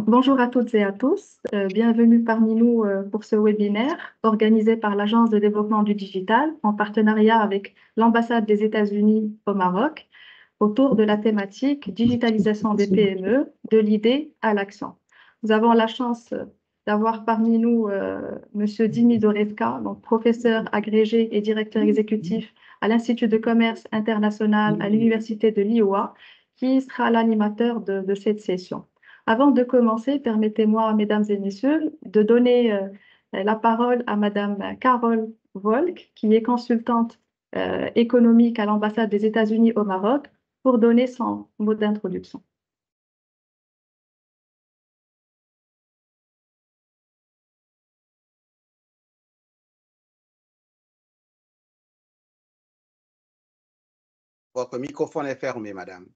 Donc, bonjour à toutes et à tous. Bienvenue parmi nous pour ce webinaire organisé par l'Agence de développement du digital en partenariat avec l'ambassade des États-Unis au Maroc autour de la thématique digitalisation des PME, de l'idée à l'action. Nous avons la chance d'avoir parmi nous Monsieur Dimi Dorevka, donc professeur agrégé et directeur exécutif à l'Institut de commerce international à l'Université de l'Iowa, qui sera l'animateur de cette session. Avant de commencer, permettez-moi, mesdames et messieurs, de donner la parole à Madame Carole Volk, qui est consultante économique à l'ambassade des États-Unis au Maroc, pour donner son mot d'introduction. Votre microphone est fermé, madame.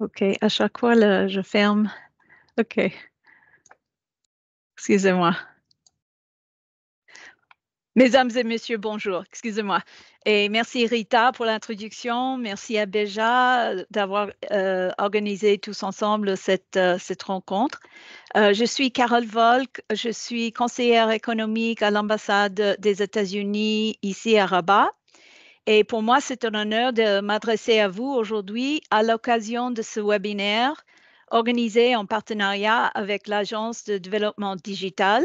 OK, à chaque fois, je ferme. OK. Excusez-moi. Mesdames et messieurs, bonjour. Excusez-moi. Et merci Rita pour l'introduction. Merci à Béja d'avoir organisé tous ensemble cette rencontre. Je suis Carole Volk. Je suis conseillère économique à l'ambassade des États-Unis ici à Rabat. Et pour moi, c'est un honneur de m'adresser à vous aujourd'hui à l'occasion de ce webinaire organisé en partenariat avec l'Agence de développement digital.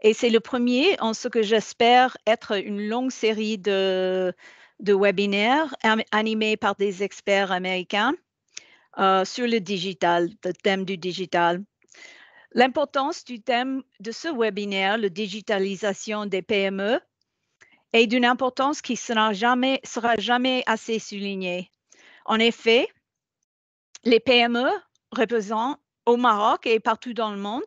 Et c'est le premier en ce que j'espère être une longue série de webinaires animés par des experts américains sur le digital, le thème du digital. L'importance du thème de ce webinaire, la digitalisation des PME, est d'une importance qui sera jamais assez soulignée. En effet, les PME représentent au Maroc et partout dans le monde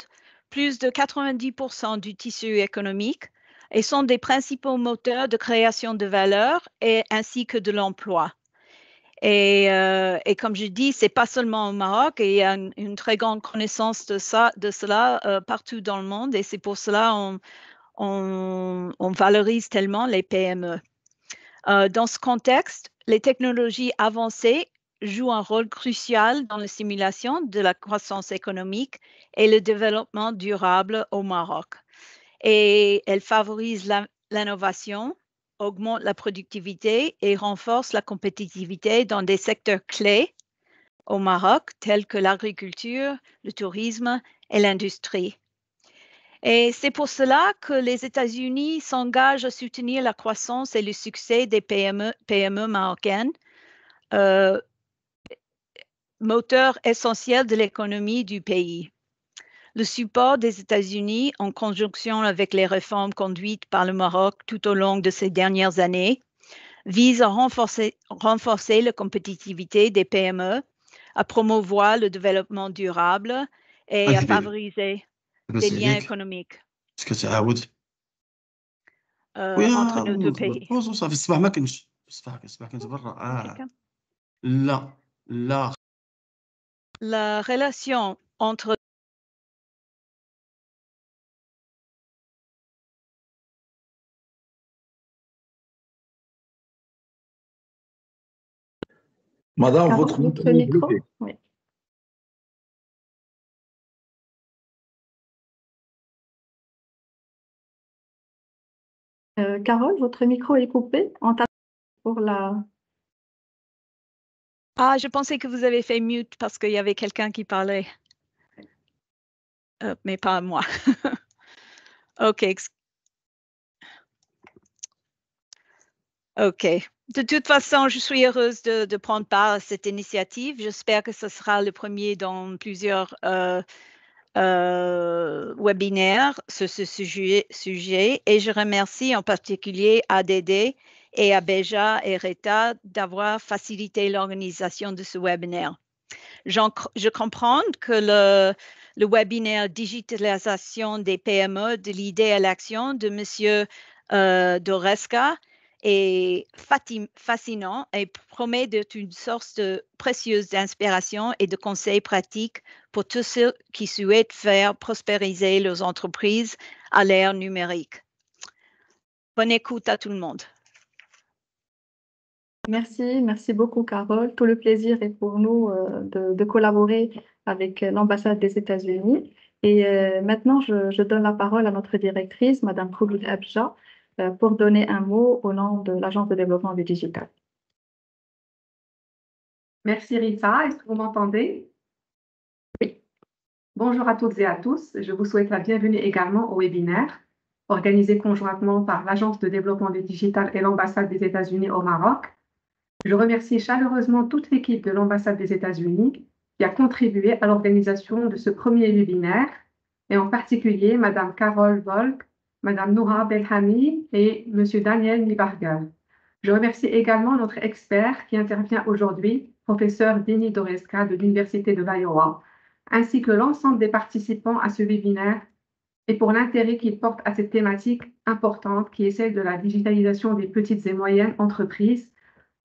plus de 90% du tissu économique et sont des principaux moteurs de création de valeur ainsi que de l'emploi. Et comme je dis, ce n'est pas seulement au Maroc, et il y a une très grande connaissance de cela partout dans le monde, et c'est pour cela on valorise tellement les PME. Dans ce contexte, les technologies avancées jouent un rôle crucial dans la stimulation de la croissance économique et le développement durable au Maroc. Et elles favorisent l'innovation, augmentent la productivité et renforcent la compétitivité dans des secteurs clés au Maroc, tels que l'agriculture, le tourisme et l'industrie. Et c'est pour cela que les États-Unis s'engagent à soutenir la croissance et le succès des PME marocaines, moteur essentiel de l'économie du pays. Le support des États-Unis, en conjonction avec les réformes conduites par le Maroc tout au long de ces dernières années, vise à renforcer la compétitivité des PME, à promouvoir le développement durable et à favoriser les liens économiques entre nos deux pays. La relation entre Madame, Carole, votre votre micro. Oui. Carole, votre micro est coupé. On t'attend pour la... Ah, je pensais que vous avez fait mute parce qu'il y avait quelqu'un qui parlait. Mais pas moi. OK. OK. De toute façon, je suis heureuse de prendre part à cette initiative. J'espère que ce sera le premier dans plusieurs webinaires sur ce sujet. Et je remercie en particulier ADD et à Béja et Rita d'avoir facilité l'organisation de ce webinaire. Je comprends que le webinaire digitalisation des PME de l'idée à l'action de M. Dorevka est fascinant et promet d'être une source précieuse d'inspiration et de conseils pratiques pour tous ceux qui souhaitent faire prospériser leurs entreprises à l'ère numérique. Bonne écoute à tout le monde. Merci beaucoup, Carole. Tout le plaisir est pour nous de collaborer avec l'ambassade des États-Unis. Et maintenant, je donne la parole à notre directrice, Madame Khouloud Abja, pour donner un mot au nom de l'Agence de développement du digital. Merci Rita, est-ce que vous m'entendez? Oui. Bonjour à toutes et à tous, je vous souhaite la bienvenue également au webinaire organisé conjointement par l'Agence de développement du digital et l'ambassade des États-Unis au Maroc. Je remercie chaleureusement toute l'équipe de l'ambassade des États-Unis qui a contribué à l'organisation de ce premier webinaire, et en particulier Madame Carole Volk, Madame Noura Belhami et Monsieur Daniel Nibarger. Je remercie également notre expert qui intervient aujourd'hui, professeur Dini Doreska de l'Université de l'Iowa, ainsi que l'ensemble des participants à ce webinaire et pour l'intérêt qu'ils portent à cette thématique importante qui est celle de la digitalisation des petites et moyennes entreprises.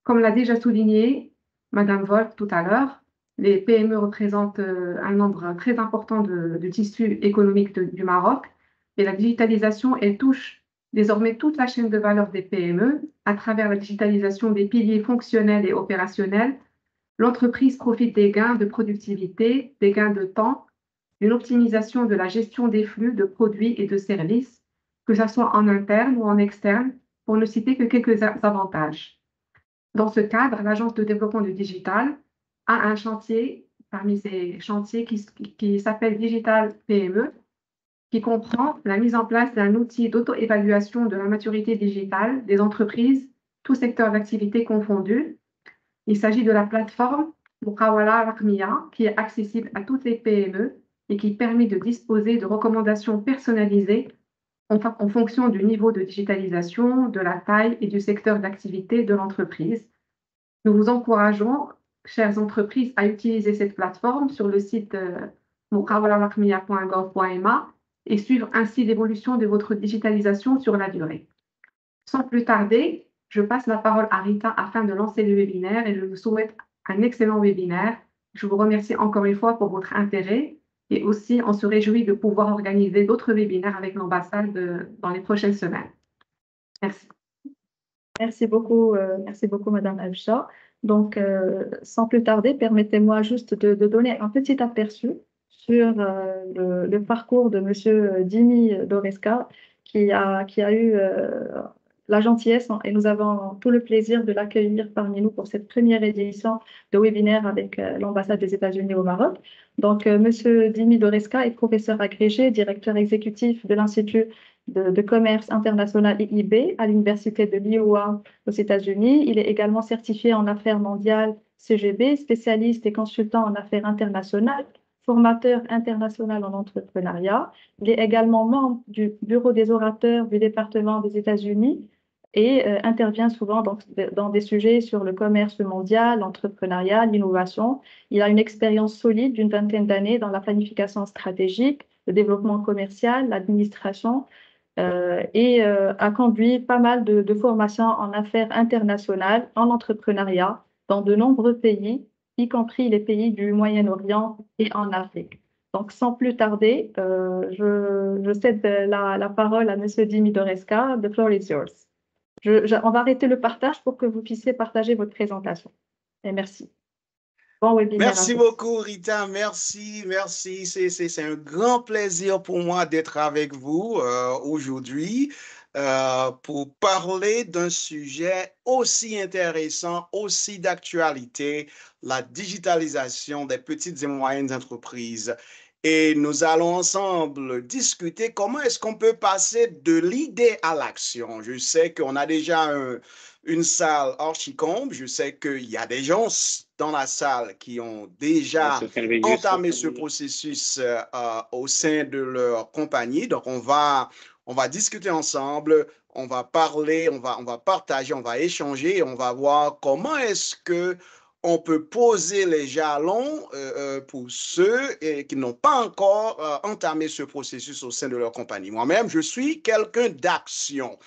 Comme l'a déjà souligné Madame Volk tout à l'heure, les PME représentent un nombre très important de tissus économiques du Maroc, et la digitalisation, elle touche désormais toute la chaîne de valeur des PME. À travers la digitalisation des piliers fonctionnels et opérationnels, l'entreprise profite des gains de productivité, des gains de temps, d'une optimisation de la gestion des flux de produits et de services, que ce soit en interne ou en externe, pour ne citer que quelques avantages. Dans ce cadre, l'Agence de développement du digital a un chantier parmi ces chantiers qui s'appelle Digital PME, qui comprend la mise en place d'un outil d'auto-évaluation de la maturité digitale des entreprises, tous secteurs d'activité confondus. Il s'agit de la plateforme Muqawala Raqmiya, qui est accessible à toutes les PME et qui permet de disposer de recommandations personnalisées en fonction du niveau de digitalisation, de la taille et du secteur d'activité de l'entreprise. Nous vous encourageons, chères entreprises, à utiliser cette plateforme sur le site muqawalarakmiya.gov.ma et suivre ainsi l'évolution de votre digitalisation sur la durée. Sans plus tarder, je passe la parole à Rita afin de lancer le webinaire et je vous souhaite un excellent webinaire. Je vous remercie encore une fois pour votre intérêt et aussi on se réjouit de pouvoir organiser d'autres webinaires avec l'ambassade dans les prochaines semaines. Merci. Merci beaucoup, Madame Abja. Donc, sans plus tarder, permettez-moi juste de donner un petit aperçu sur le parcours de Monsieur Dini Doreska, qui a eu la gentillesse et nous avons tout le plaisir de l'accueillir parmi nous pour cette première édition de webinaire avec l'ambassade des États-Unis au Maroc. Donc, Monsieur Dini Doreska est professeur agrégé, directeur exécutif de l'Institut de commerce international IIB à l'Université de l'Iowa aux États-Unis. Il est également certifié en affaires mondiales CGB, spécialiste et consultant en affaires internationales, formateur international en entrepreneuriat. Il est également membre du Bureau des orateurs du département des États-Unis et intervient souvent dans des sujets sur le commerce mondial, l'entrepreneuriat, l'innovation. Il a une expérience solide d'une vingtaine d'années dans la planification stratégique, le développement commercial, l'administration, et a conduit pas mal de formations en affaires internationales, en entrepreneuriat, dans de nombreux pays, y compris les pays du Moyen-Orient et en Afrique. Donc, sans plus tarder, je cède la parole à Monsieur Dimi Doreska. The floor is yours. On va arrêter le partage pour que vous puissiez partager votre présentation. Et merci. Bon webinaire. Merci beaucoup, Rita. Merci. C'est un grand plaisir pour moi d'être avec vous aujourd'hui pour parler d'un sujet aussi intéressant, aussi d'actualité, la digitalisation des petites et moyennes entreprises. Et nous allons ensemble discuter comment est-ce qu'on peut passer de l'idée à l'action. Je sais qu'on a déjà une salle archi-comble. Je sais qu'il y a des gens dans la salle qui ont déjà entamé ce processus au sein de leur compagnie. Donc, on va discuter ensemble, on va parler, on va partager, on va échanger et on va voir comment est-ce que on peut poser les jalons pour ceux qui n'ont pas encore entamé ce processus au sein de leur compagnie. Moi-même, je suis quelqu'un d'action.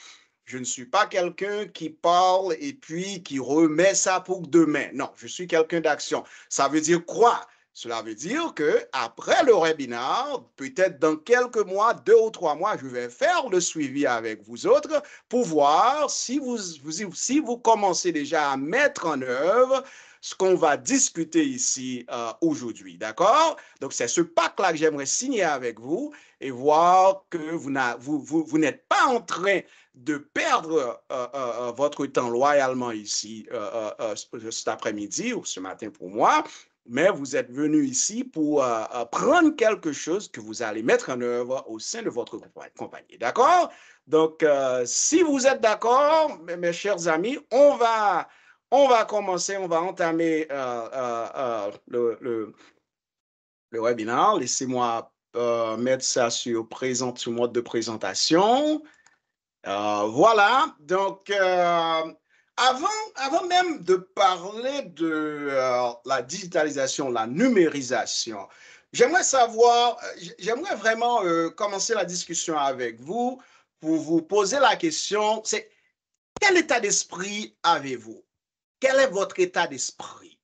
Je ne suis pas quelqu'un qui parle et puis qui remet ça pour demain. Non, je suis quelqu'un d'action. Ça veut dire quoi? Cela veut dire qu'après le webinaire, peut-être dans quelques mois, 2 ou 3 mois, je vais faire le suivi avec vous autres pour voir si vous commencez déjà à mettre en œuvre ce qu'on va discuter ici aujourd'hui. D'accord? Donc, c'est ce pacte-là que j'aimerais signer avec vous et voir que vous n'êtes pas en train de perdre votre temps loyalement ici cet après-midi ou ce matin pour moi, mais vous êtes venu ici pour prendre quelque chose que vous allez mettre en œuvre au sein de votre compagnie. D'accord? Donc, si vous êtes d'accord, mes chers amis, on va commencer, on va entamer le webinaire. Laissez-moi mettre ça sur mode de présentation. Voilà, donc avant même de parler de la digitalisation, la numérisation, j'aimerais vraiment commencer la discussion avec vous pour vous poser la question, c'est quel état d'esprit avez-vous? Quel est votre état d'esprit?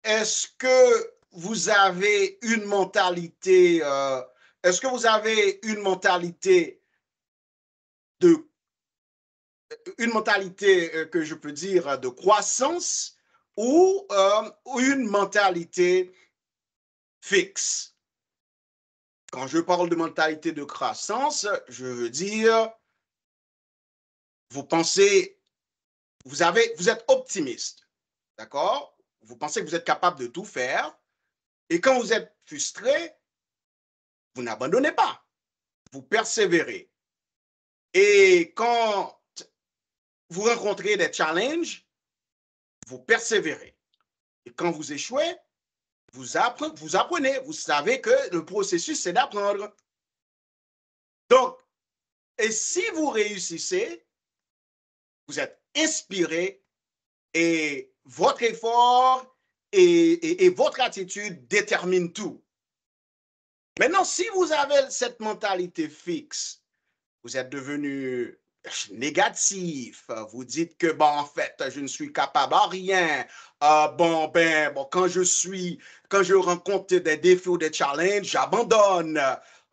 Est-ce que vous avez une mentalité, que je peux dire de croissance ou une mentalité fixe? Quand je parle de mentalité de croissance, je veux dire, vous êtes optimiste, d'accord? Vous pensez que vous êtes capable de tout faire et quand vous êtes frustré, vous n'abandonnez pas, vous persévérez. Et quand vous rencontrez des challenges, vous persévérez. Et quand vous échouez, vous apprenez. Vous savez que le processus, c'est d'apprendre. Donc, et si vous réussissez, vous êtes inspiré et votre effort et votre attitude déterminent tout. Maintenant, si vous avez cette mentalité fixe, vous êtes devenu négatif, vous dites que, bon, en fait, je ne suis capable à rien, quand je rencontre des défis ou des challenges, j'abandonne.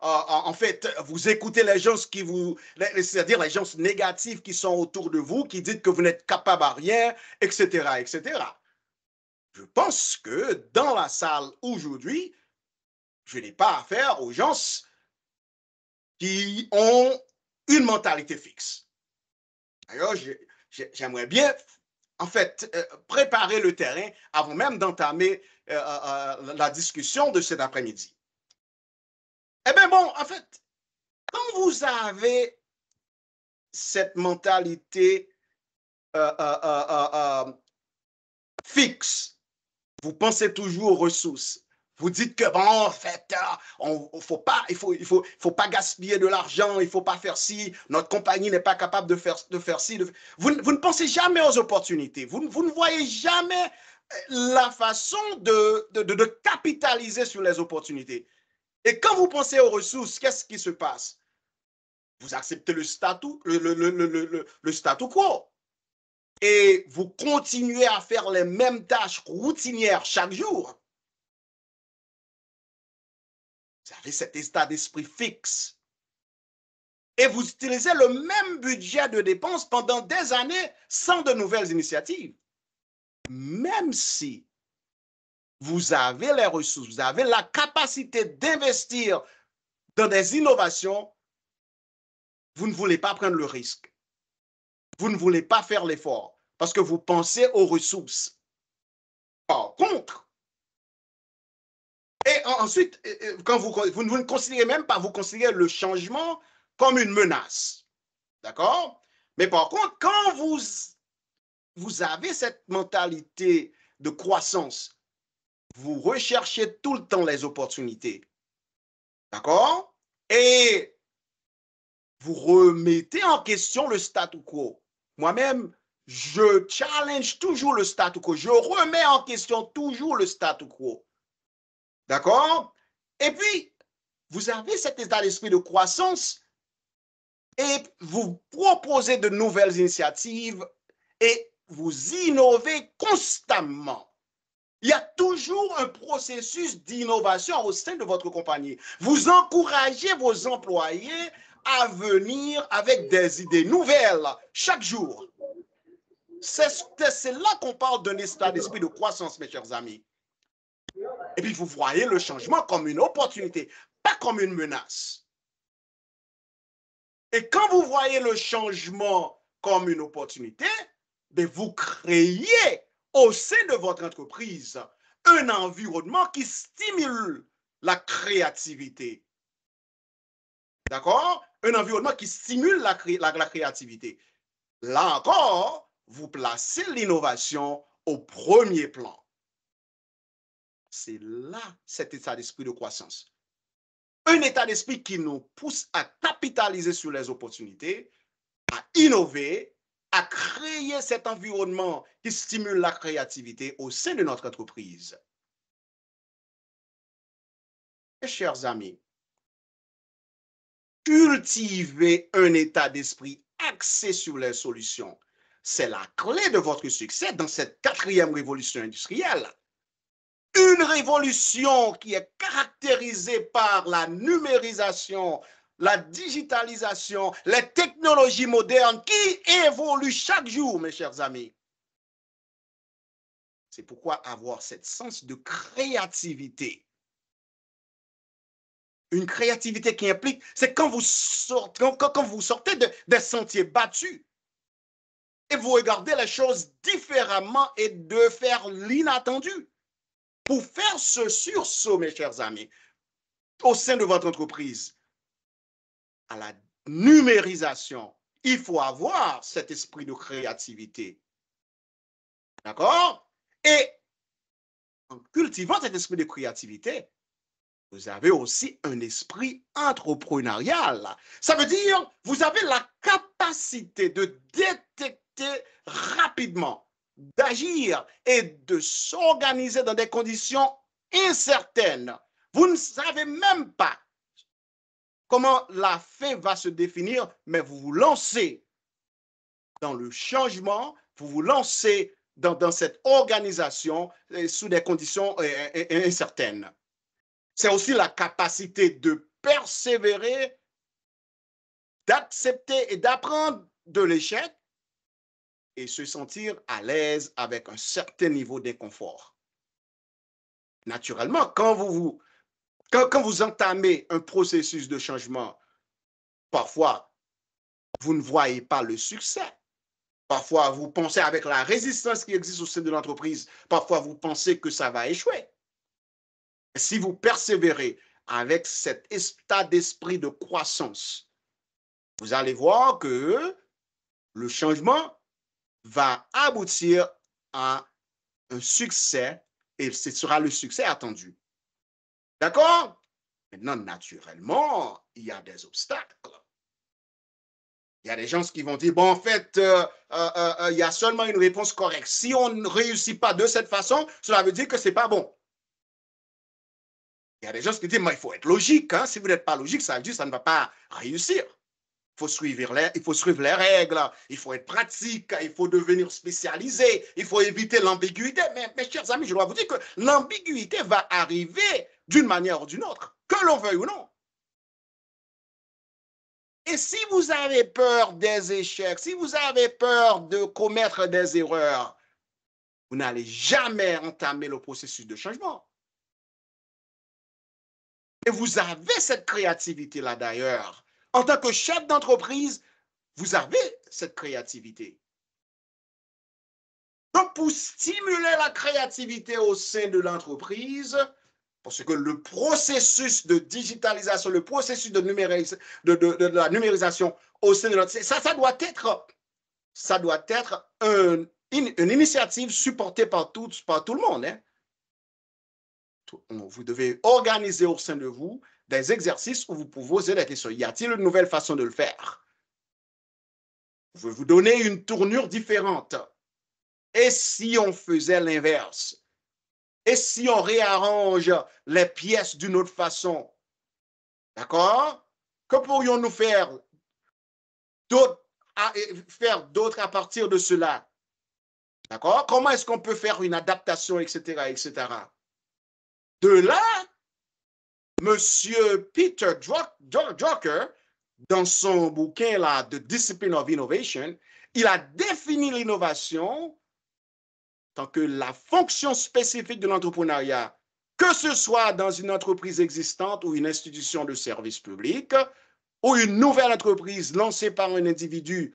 En fait, vous écoutez les gens c'est-à-dire les gens négatifs qui sont autour de vous, qui disent que vous n'êtes capable à rien, etc., etc. Je pense que dans la salle aujourd'hui, je n'ai pas affaire aux gens qui ont une mentalité fixe. D'ailleurs, j'aimerais bien, en fait, préparer le terrain avant même d'entamer la discussion de cet après-midi. Eh bien, bon, en fait, quand vous avez cette mentalité fixe, vous pensez toujours aux ressources. Vous dites que, bon, en fait, il faut pas gaspiller de l'argent, il ne faut pas faire ci, notre compagnie n'est pas capable de faire ci. Vous ne pensez jamais aux opportunités. Vous ne voyez jamais la façon de capitaliser sur les opportunités. Et quand vous pensez aux ressources, qu'est-ce qui se passe? Vous acceptez le statu quo. Et vous continuez à faire les mêmes tâches routinières chaque jour. Vous avez cet état d'esprit fixe. Et vous utilisez le même budget de dépenses pendant des années sans de nouvelles initiatives. Même si vous avez les ressources, vous avez la capacité d'investir dans des innovations, vous ne voulez pas prendre le risque. Vous ne voulez pas faire l'effort parce que vous pensez aux ressources. Par contre, et ensuite, quand vous ne considérez même pas, vous considérez le changement comme une menace. D'accord? Mais par contre, quand vous avez cette mentalité de croissance, vous recherchez tout le temps les opportunités. D'accord? Et vous remettez en question le statu quo. Moi-même, je challenge toujours le statu quo. Je remets en question toujours le statu quo. D'accord? Et puis, vous avez cet état d'esprit de croissance et vous proposez de nouvelles initiatives et vous innovez constamment. Il y a toujours toujours un processus d'innovation au sein de votre compagnie. Vous encouragez vos employés à venir avec des idées nouvelles chaque jour. C'est là qu'on parle d'un état d'esprit de croissance, mes chers amis. Et puis, vous voyez le changement comme une opportunité, pas comme une menace. Et quand vous voyez le changement comme une opportunité, ben vous créez au sein de votre entreprise un environnement qui stimule la créativité. D'accord? Un environnement qui stimule la créativité. Là encore, vous placez l'innovation au premier plan. C'est là cet état d'esprit de croissance. Un état d'esprit qui nous pousse à capitaliser sur les opportunités, à innover, à créer cet environnement qui stimule la créativité au sein de notre entreprise. Mes chers amis, cultiver un état d'esprit axé sur les solutions, c'est la clé de votre succès dans cette 4e révolution industrielle. Une révolution qui est caractérisée par la numérisation, la digitalisation, les technologies modernes qui évoluent chaque jour, mes chers amis. C'est pourquoi avoir ce sens de créativité. Une créativité qui implique, c'est quand vous sortez des sentiers battus et vous regardez les choses différemment et de faire l'inattendu. Pour faire ce sursaut, mes chers amis, au sein de votre entreprise, à la numérisation, il faut avoir cet esprit de créativité. D'accord? Et en cultivant cet esprit de créativité, vous avez aussi un esprit entrepreneurial. Ça veut dire, vous avez la capacité de détecter rapidement, d'agir et de s'organiser dans des conditions incertaines. Vous ne savez même pas comment la fin va se définir, mais vous vous lancez dans le changement, vous vous lancez dans cette organisation sous des conditions incertaines. C'est aussi la capacité de persévérer, d'accepter et d'apprendre de l'échec et se sentir à l'aise avec un certain niveau d'inconfort. Naturellement, quand vous entamez un processus de changement, parfois, vous ne voyez pas le succès. Parfois, vous pensez avec la résistance qui existe au sein de l'entreprise, parfois, vous pensez que ça va échouer. Si vous persévérez avec cet état d'esprit de croissance, vous allez voir que le changement va aboutir à un succès et ce sera le succès attendu. D'accord? Maintenant, naturellement, il y a des obstacles. Il y a des gens qui vont dire, bon, en fait, il y a seulement une réponse correcte. Si on ne réussit pas de cette façon, cela veut dire que ce n'est pas bon. Il y a des gens qui disent, mais il faut être logique. Hein? Si vous n'êtes pas logique, ça veut dire que ça ne va pas réussir. Il faut suivre les règles, il faut être pratique, il faut devenir spécialisé, il faut éviter l'ambiguïté. Mais mes chers amis, je dois vous dire que l'ambiguïté va arriver d'une manière ou d'une autre, que l'on veuille ou non. Et si vous avez peur des échecs, si vous avez peur de commettre des erreurs, vous n'allez jamais entamer le processus de changement. Et vous avez cette créativité-là d'ailleurs. En tant que chef d'entreprise, vous avez cette créativité. Donc, pour stimuler la créativité au sein de l'entreprise, parce que le processus de digitalisation, le processus de la numérisation au sein de l'entreprise, ça doit être une initiative supportée par tout le monde. Hein. Vous devez organiser au sein de vous des exercices où vous pouvez poser la question, y a-t-il une nouvelle façon de le faire? Je vais vous donner une tournure différente. Et si on faisait l'inverse? Et si on réarrange les pièces d'une autre façon? D'accord? Que pourrions-nous faire d'autres à partir de cela? D'accord? Comment est-ce qu'on peut faire une adaptation, etc., etc.? De là, Monsieur Peter Drucker, dans son bouquin là, The Discipline of Innovation, il a défini l'innovation tant que la fonction spécifique de l'entrepreneuriat, que ce soit dans une entreprise existante ou une institution de service public, ou une nouvelle entreprise lancée par un individu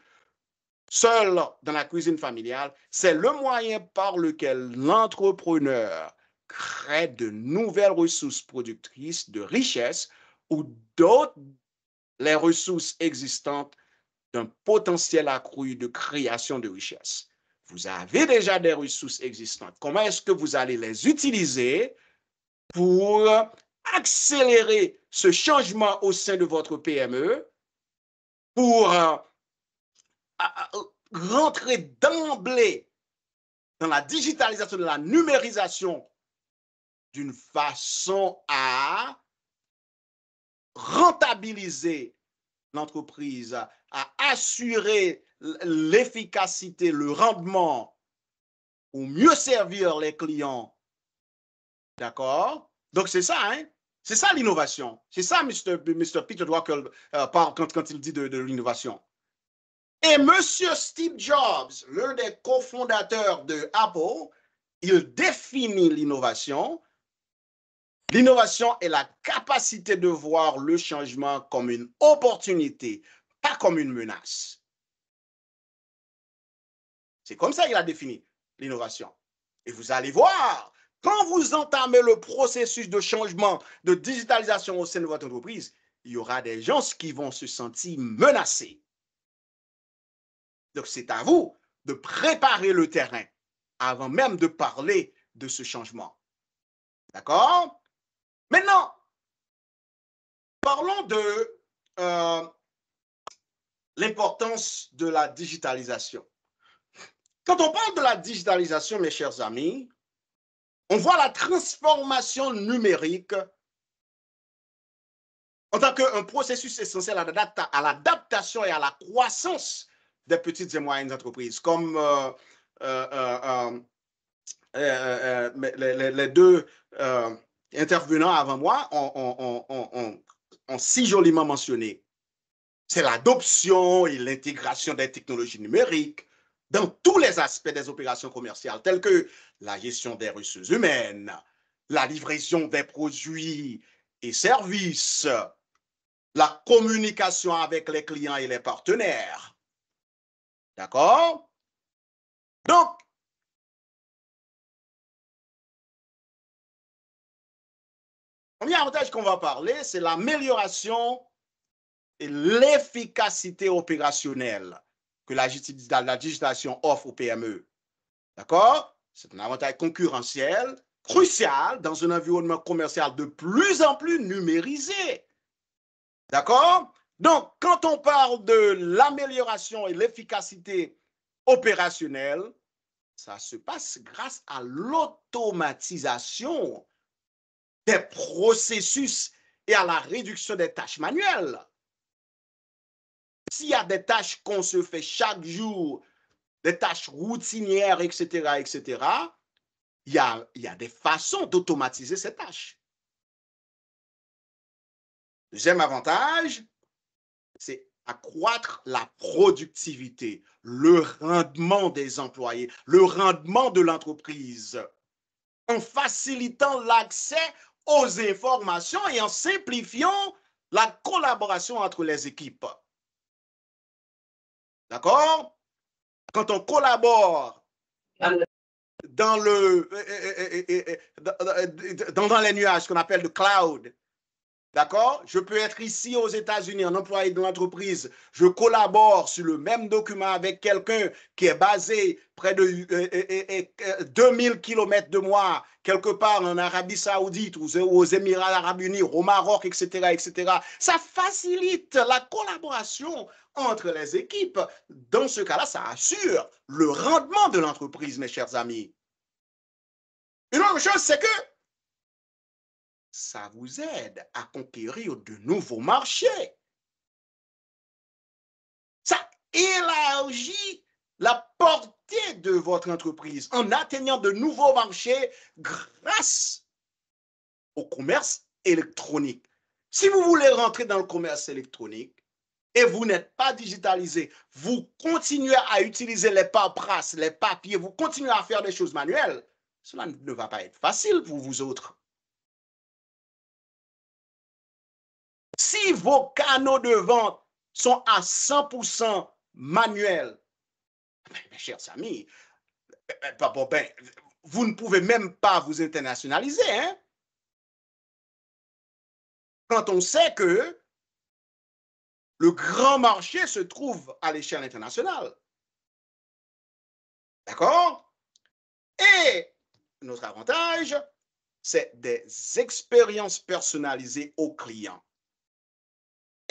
seul dans la cuisine familiale, c'est le moyen par lequel l'entrepreneur crée de nouvelles ressources productrices de richesse ou d'autres les ressources existantes d'un potentiel accru de création de richesse. Vous avez déjà des ressources existantes. Comment est-ce que vous allez les utiliser pour accélérer ce changement au sein de votre PME, pour rentrer d'emblée dans la digitalisation, de la numérisation, d'une façon à rentabiliser l'entreprise, à assurer l'efficacité, le rendement, ou mieux servir les clients. D'accord? Donc, c'est ça, hein? C'est ça l'innovation. C'est ça, Mr. Peter Drucker parle quand il dit de l'innovation. Et Monsieur Steve Jobs, l'un des cofondateurs de Apple, il définit l'innovation. L'innovation est la capacité de voir le changement comme une opportunité, pas comme une menace. C'est comme ça qu'il a défini l'innovation. Et vous allez voir, quand vous entamez le processus de changement, de digitalisation au sein de votre entreprise, il y aura des gens qui vont se sentir menacés. Donc, c'est à vous de préparer le terrain avant même de parler de ce changement. D'accord? Maintenant, parlons de l'importance de la digitalisation. Quand on parle de la digitalisation, mes chers amis, on voit la transformation numérique en tant qu'un processus essentiel à l'adaptation et à la croissance des petites et moyennes entreprises, comme les deux intervenants avant moi ont si joliment mentionné. C'est l'adoption et l'intégration des technologies numériques dans tous les aspects des opérations commerciales, telles que la gestion des ressources humaines, la livraison des produits et services, la communication avec les clients et les partenaires. D'accord? Donc, le premier avantage qu'on va parler, c'est l'amélioration et l'efficacité opérationnelle que la digitalisation offre aux PME. D'accord? C'est un avantage concurrentiel crucial dans un environnement commercial de plus en plus numérisé. D'accord? Donc, quand on parle de l'amélioration et l'efficacité opérationnelle, ça se passe grâce à l'automatisation des processus et à la réduction des tâches manuelles. S'il y a des tâches qu'on se fait chaque jour, des tâches routinières, etc., il y a des façons d'automatiser ces tâches. Deuxième avantage, c'est accroître la productivité, le rendement des employés, le rendement de l'entreprise, en facilitant l'accès aux informations et en simplifiant la collaboration entre les équipes. D'accord? Quand on collabore dans les nuages qu'on appelle le cloud, d'accord? Je peux être ici aux États-Unis, un employé de l'entreprise. Je collabore sur le même document avec quelqu'un qui est basé près de 2000 km de moi, quelque part en Arabie Saoudite ou aux Émirats Arabes Unis, au Maroc, etc. Ça facilite la collaboration entre les équipes. Dans ce cas-là, ça assure le rendement de l'entreprise, mes chers amis. Une autre chose, c'est que ça vous aide à conquérir de nouveaux marchés. Ça élargit la portée de votre entreprise en atteignant de nouveaux marchés grâce au commerce électronique. Si vous voulez rentrer dans le commerce électronique et vous n'êtes pas digitalisé, vous continuez à utiliser les paperasses, les papiers, vous continuez à faire des choses manuelles, cela ne va pas être facile pour vous autres. Si vos canaux de vente sont à 100% manuels, mes chers amis, vous ne pouvez même pas vous internationaliser, hein? Quand on sait que le grand marché se trouve à l'échelle internationale. D'accord? Et notre avantage, c'est des expériences personnalisées aux clients.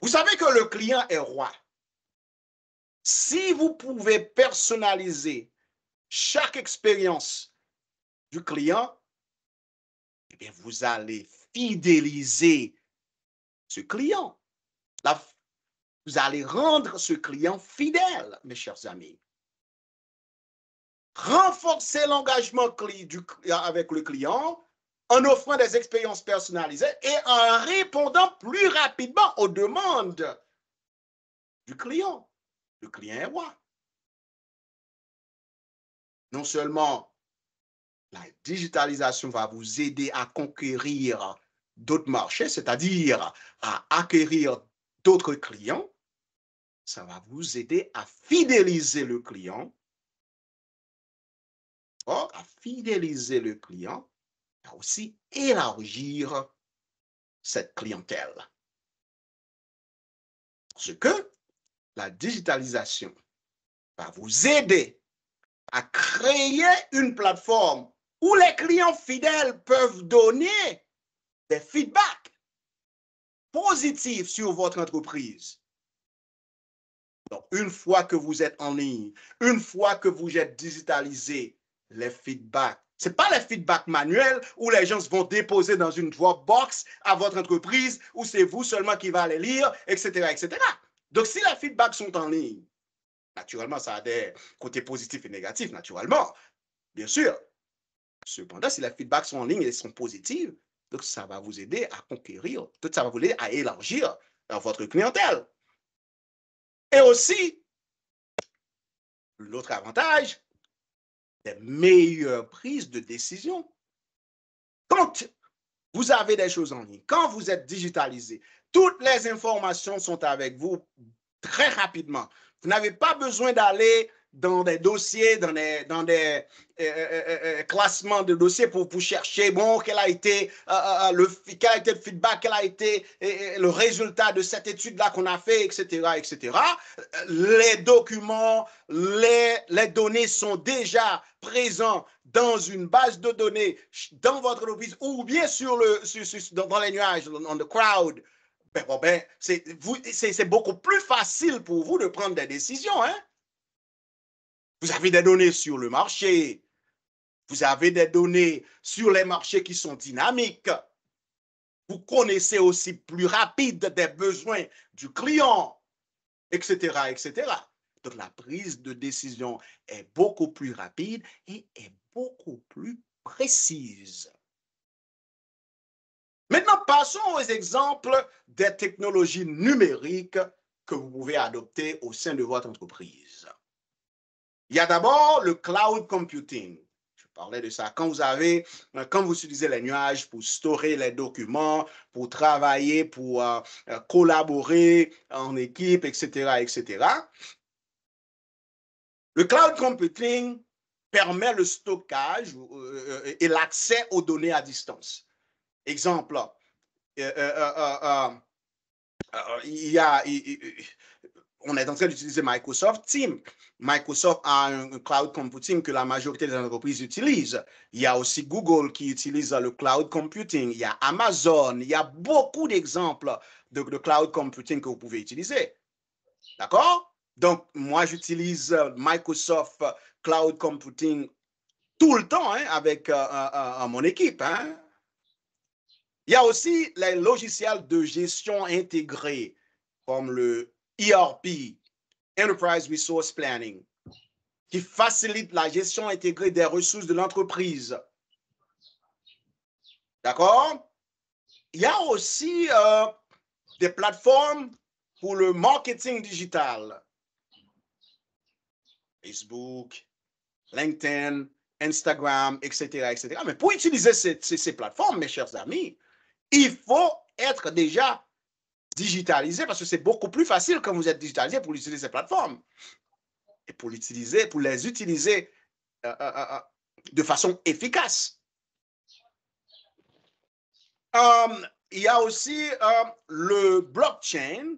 Vous savez que le client est roi. Si vous pouvez personnaliser chaque expérience du client, eh bien, vous allez fidéliser ce client. Vous allez rendre ce client fidèle, mes chers amis. Renforcer l'engagement avec le client en offrant des expériences personnalisées et en répondant plus rapidement aux demandes du client. Le client est roi. Non seulement la digitalisation va vous aider à conquérir d'autres marchés, c'est-à-dire à acquérir d'autres clients, ça va vous aider à fidéliser le client. Or, à fidéliser le client, à aussi élargir cette clientèle. Parce que la digitalisation va vous aider à créer une plateforme où les clients fidèles peuvent donner des feedbacks positifs sur votre entreprise. Donc, une fois que vous êtes en ligne, une fois que vous êtes digitalisé, les feedbacks, ce n'est pas les feedbacks manuels où les gens vont déposer dans une Dropbox à votre entreprise, où c'est vous seulement qui va les lire, etc., etc. Donc, si les feedbacks sont en ligne, naturellement, ça a des côtés positifs et négatifs, naturellement, bien sûr. Cependant, si les feedbacks sont en ligne et sont positifs, donc ça va vous aider à conquérir, ça va vous aider à élargir votre clientèle. Et aussi, l'autre avantage, des meilleures prises de décision. Quand vous avez des choses en ligne, quand vous êtes digitalisé, toutes les informations sont avec vous très rapidement. Vous n'avez pas besoin d'aller dans des dossiers, dans des classements de dossiers pour chercher, bon, quel a été le feedback, quel a été le résultat de cette étude-là qu'on a fait, etc., etc. Les documents, les données sont déjà présents dans une base de données dans votre entreprise ou bien dans les nuages, dans the cloud. C'est beaucoup plus facile pour vous de prendre des décisions, hein? Vous avez des données sur le marché. Vous avez des données sur les marchés qui sont dynamiques. Vous connaissez aussi plus rapide des besoins du client, etc., etc. Donc, la prise de décision est beaucoup plus rapide et est beaucoup plus précise. Maintenant, passons aux exemples des technologies numériques que vous pouvez adopter au sein de votre entreprise. Il y a d'abord le cloud computing. Je parlais de ça. Quand vous utilisez les nuages pour stocker les documents, pour travailler, pour collaborer en équipe, etc., etc. Le cloud computing permet le stockage et l'accès aux données à distance. Exemple, on est en train d'utiliser Microsoft Teams. Microsoft a un cloud computing que la majorité des entreprises utilisent. Il y a aussi Google qui utilise le cloud computing. Il y a Amazon. Il y a beaucoup d'exemples de cloud computing que vous pouvez utiliser. D'accord? Donc, moi, j'utilise Microsoft Cloud Computing tout le temps, hein, avec mon équipe, hein. Il y a aussi les logiciels de gestion intégrés comme le ERP, Enterprise Resource Planning, qui facilite la gestion intégrée des ressources de l'entreprise. D'accord? il y a aussi des plateformes pour le marketing digital. Facebook, LinkedIn, Instagram, etc., etc. Mais pour utiliser ces plateformes, mes chers amis, il faut être déjà digitalisé parce que c'est beaucoup plus facile quand vous êtes digitalisé pour utiliser ces plateformes et pour les utiliser de façon efficace. Il y a aussi le blockchain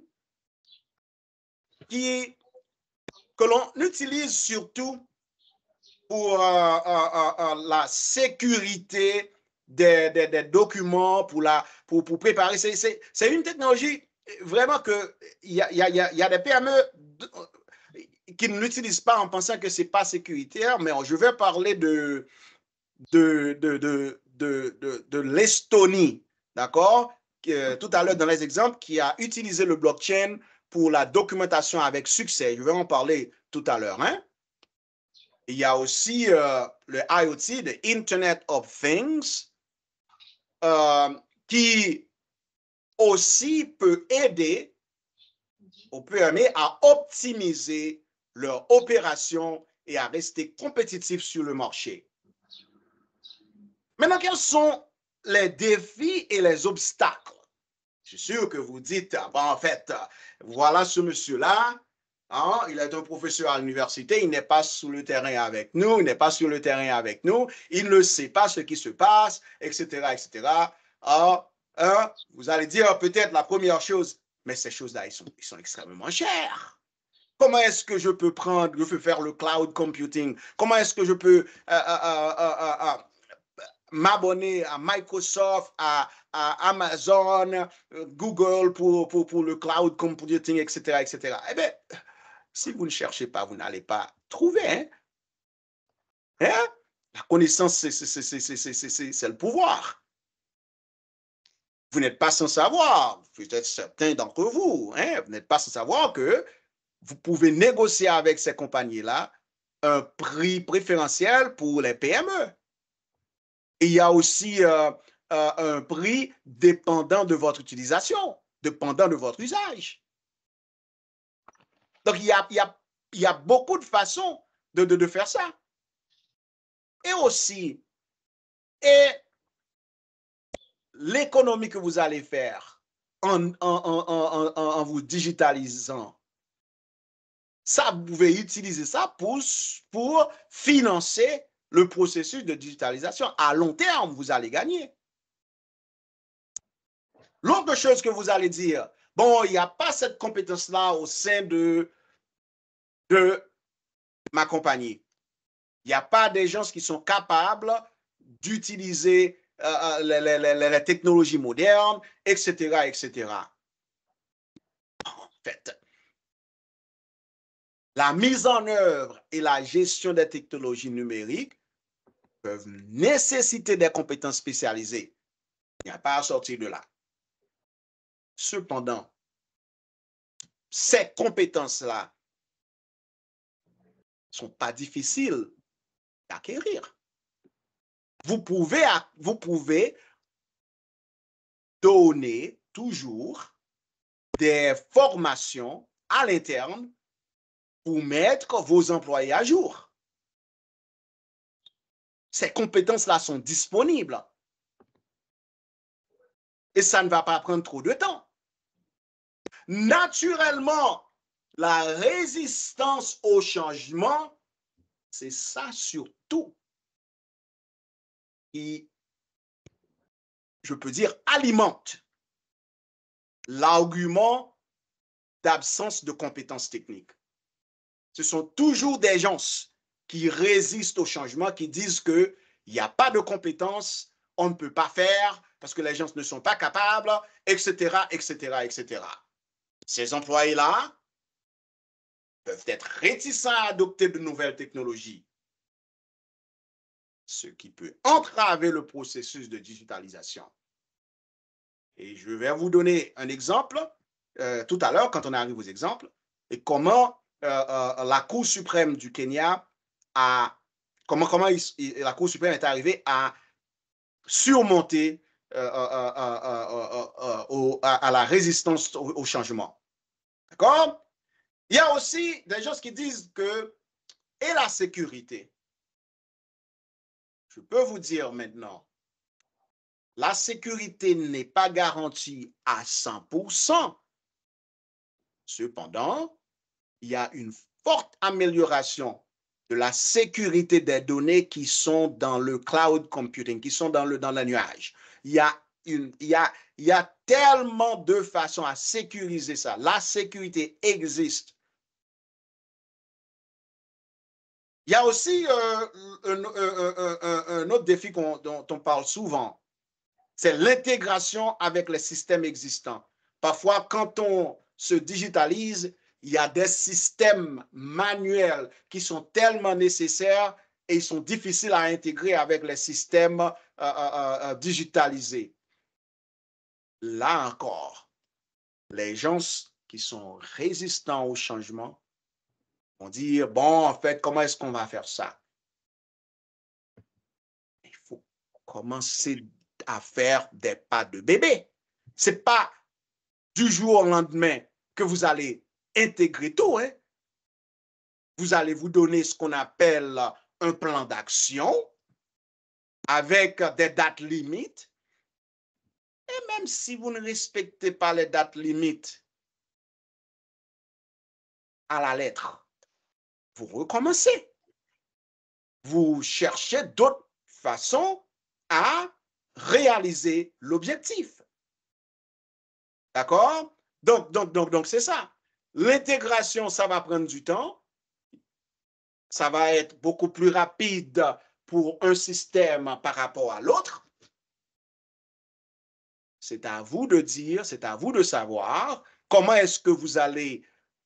que l'on utilise surtout pour la sécurité des documents, pour préparer. C'est une technologie vraiment que il y a des PME qui ne l'utilisent pas en pensant que ce n'est pas sécuritaire, mais je vais parler de l'Estonie, d'accord? Tout à l'heure dans les exemples, qui a utilisé le blockchain pour la documentation avec succès. Je vais en parler tout à l'heure, hein? Il y a aussi le IoT, le Internet of Things, qui aussi peut aider aux PME à optimiser leur opération et à rester compétitifs sur le marché. Maintenant, quels sont les défis et les obstacles? Je suis sûr que vous dites, en fait, voilà ce monsieur-là, hein, il est un professeur à l'université, il n'est pas sur le terrain avec nous, il n'est pas sur le terrain avec nous, il ne sait pas ce qui se passe, etc., etc. Alors, vous allez dire peut-être la première chose, mais ces choses-là, ils sont extrêmement chères. Comment est-ce que je peux faire le cloud computing? Comment est-ce que je peux m'abonner à Microsoft, à Amazon, Google pour le cloud computing, etc., etc. Eh bien, si vous ne cherchez pas, vous n'allez pas trouver. Hein? Hein? La connaissance, c'est le pouvoir. Vous n'êtes pas sans savoir, peut-être certains d'entre vous, hein? Vous n'êtes pas sans savoir que vous pouvez négocier avec ces compagnies-là un prix préférentiel pour les PME. Et il y a aussi un prix dépendant de votre utilisation, dépendant de votre usage. Donc, il y a beaucoup de façons de faire ça. Et aussi, l'économie que vous allez faire en vous digitalisant, ça, vous pouvez utiliser ça pour financer le processus de digitalisation. À long terme, vous allez gagner. L'autre chose que vous allez dire, bon, il n'y a pas cette compétence-là au sein de ma compagnie. Il n'y a pas des gens qui sont capables d'utiliser les technologies modernes, etc., etc. En fait, la mise en œuvre et la gestion des technologies numériques peuvent nécessiter des compétences spécialisées. Il n'y a pas à sortir de là. Cependant, ces compétences-là ne sont pas difficiles d'acquérir. Vous pouvez donner toujours des formations à l'interne pour mettre vos employés à jour. Ces compétences-là sont disponibles. Et ça ne va pas prendre trop de temps. Naturellement, la résistance au changement, c'est ça surtout qui, je peux dire, alimente l'argument d'absence de compétences techniques. Ce sont toujours des gens qui résistent au changement, qui disent qu'il n'y a pas de compétences, on ne peut pas faire parce que les gens ne sont pas capables, etc., etc., etc. Ces employés-là peuvent être réticents à adopter de nouvelles technologies, ce qui peut entraver le processus de digitalisation. Et je vais vous donner un exemple tout à l'heure, quand on arrive aux exemples, et comment la Cour suprême du Kenya comment la Cour suprême est arrivée à surmonter à la résistance au changement. D'accord? Il y a aussi des gens qui disent que, et la sécurité, je peux vous dire maintenant, la sécurité n'est pas garantie à 100%. Cependant, il y a une forte amélioration de la sécurité des données qui sont dans le cloud computing, qui sont dans le nuage. Il y a tellement de façons à sécuriser ça. La sécurité existe. Il y a aussi un autre défi dont on parle souvent, c'est l'intégration avec les systèmes existants. Parfois, quand on se digitalise, il y a des systèmes manuels qui sont tellement nécessaires et ils sont difficiles à intégrer avec les systèmes digitalisés. Là encore, les gens qui sont résistants au changement vont dire, bon, en fait, comment est-ce qu'on va faire ça? Il faut commencer à faire des pas de bébé. Ce n'est pas du jour au lendemain que vous allez intégrer tout. Hein? Vous allez vous donner ce qu'on appelle un plan d'action avec des dates limites. Et même si vous ne respectez pas les dates limites à la lettre, vous recommencez. Vous cherchez d'autres façons à réaliser l'objectif. D'accord? Donc c'est ça. L'intégration, ça va prendre du temps. Ça va être beaucoup plus rapide pour un système par rapport à l'autre. C'est à vous de dire, c'est à vous de savoir comment est-ce que vous allez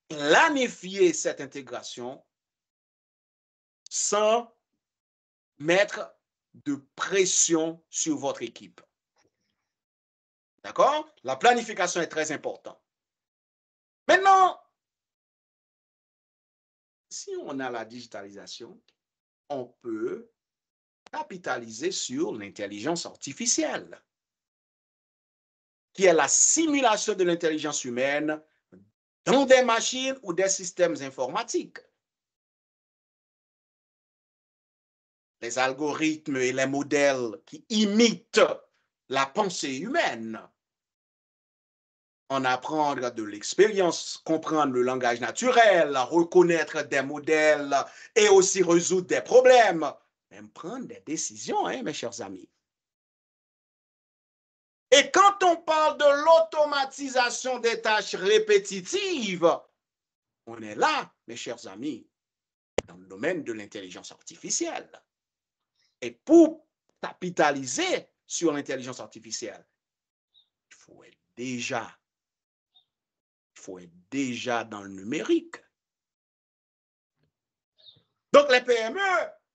planifier cette intégration sans mettre de pression sur votre équipe. D'accord? La planification est très importante. Maintenant, si on a la digitalisation, on peut capitaliser sur l'intelligence artificielle, qui est la simulation de l'intelligence humaine dans des machines ou des systèmes informatiques. Les algorithmes et les modèles qui imitent la pensée humaine. En apprendre de l'expérience, comprendre le langage naturel, reconnaître des modèles et aussi résoudre des problèmes, même prendre des décisions, hein, mes chers amis. Et quand on parle de l'automatisation des tâches répétitives, on est là, mes chers amis, dans le domaine de l'intelligence artificielle. Et pour capitaliser sur l'intelligence artificielle, il faut être déjà dans le numérique. Donc, les PME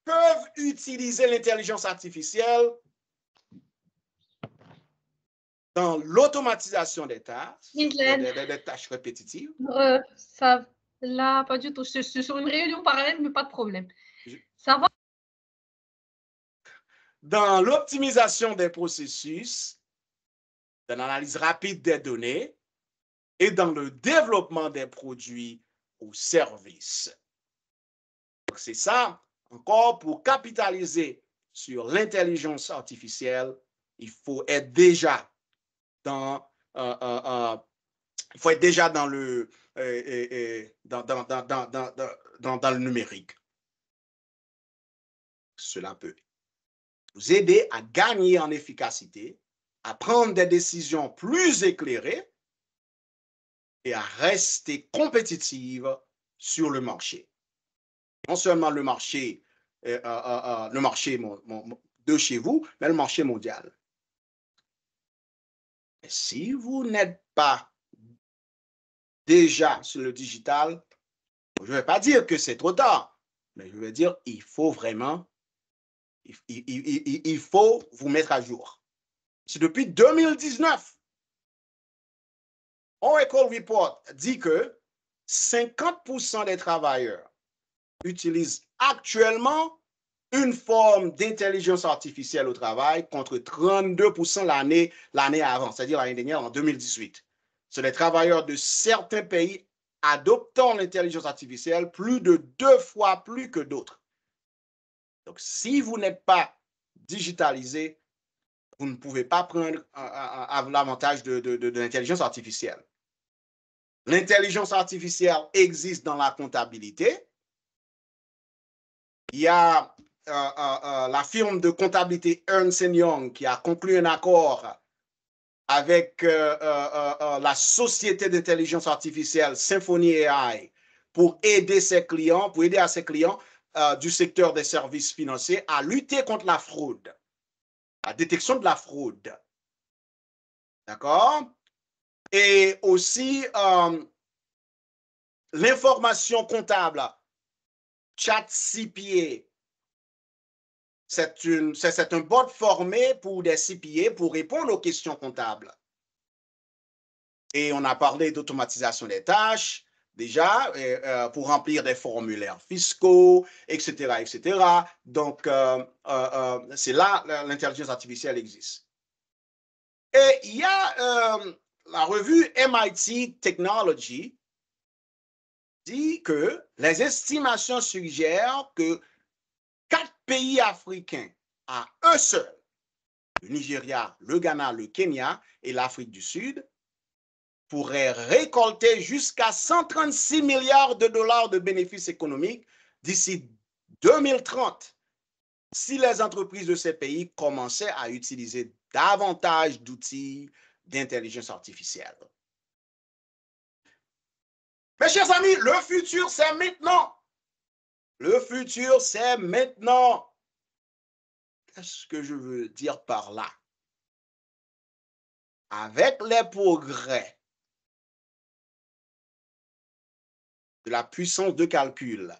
peuvent utiliser l'intelligence artificielle dans l'automatisation des tâches, des tâches répétitives. Ça, là, pas du tout. Je suis sur une réunion parallèle, mais pas de problème. Ça va? Dans l'optimisation des processus, dans l'analyse rapide des données et dans le développement des produits ou services. C'est ça, encore, pour capitaliser sur l'intelligence artificielle, il faut être déjà dans dans le numérique. Cela peut vous aider à gagner en efficacité, à prendre des décisions plus éclairées et à rester compétitive sur le marché. Non seulement le marché de chez vous, mais le marché mondial. Et si vous n'êtes pas déjà sur le digital, je ne vais pas dire que c'est trop tard, mais je vais dire il faut vraiment, il faut vous mettre à jour. C'est depuis 2019. Oracle Report dit que 50% des travailleurs utilisent actuellement une forme d'intelligence artificielle au travail contre 32% l'année avant, c'est-à-dire l'année dernière, en 2018. C'est les travailleurs de certains pays adoptant l'intelligence artificielle plus de 2 fois plus que d'autres. Donc, si vous n'êtes pas digitalisé, vous ne pouvez pas prendre l'avantage de l'intelligence artificielle. L'intelligence artificielle existe dans la comptabilité. Il y a la firme de comptabilité Ernst & Young qui a conclu un accord avec la société d'intelligence artificielle Symphony AI pour aider ses clients, du secteur des services financiers à lutter contre la fraude, la détection de la fraude. D'accord? Et aussi l'information comptable, ChatCPA. C'est un bot formé pour des CPA pour répondre aux questions comptables. Et on a parlé d'automatisation des tâches, déjà, pour remplir des formulaires fiscaux, etc., etc. Donc, c'est là l'intelligence artificielle existe. Et il y a la revue MIT Technology dit que les estimations suggèrent que 4 pays africains à eux seuls, le Nigeria, le Ghana, le Kenya et l'Afrique du Sud, pourraient récolter jusqu'à 136 milliards de dollars de bénéfices économiques d'ici 2030 si les entreprises de ces pays commençaient à utiliser davantage d'outils d'intelligence artificielle. Mes chers amis, le futur, c'est maintenant. Le futur, c'est maintenant. Qu'est-ce que je veux dire par là? Avec les progrès de la puissance de calcul,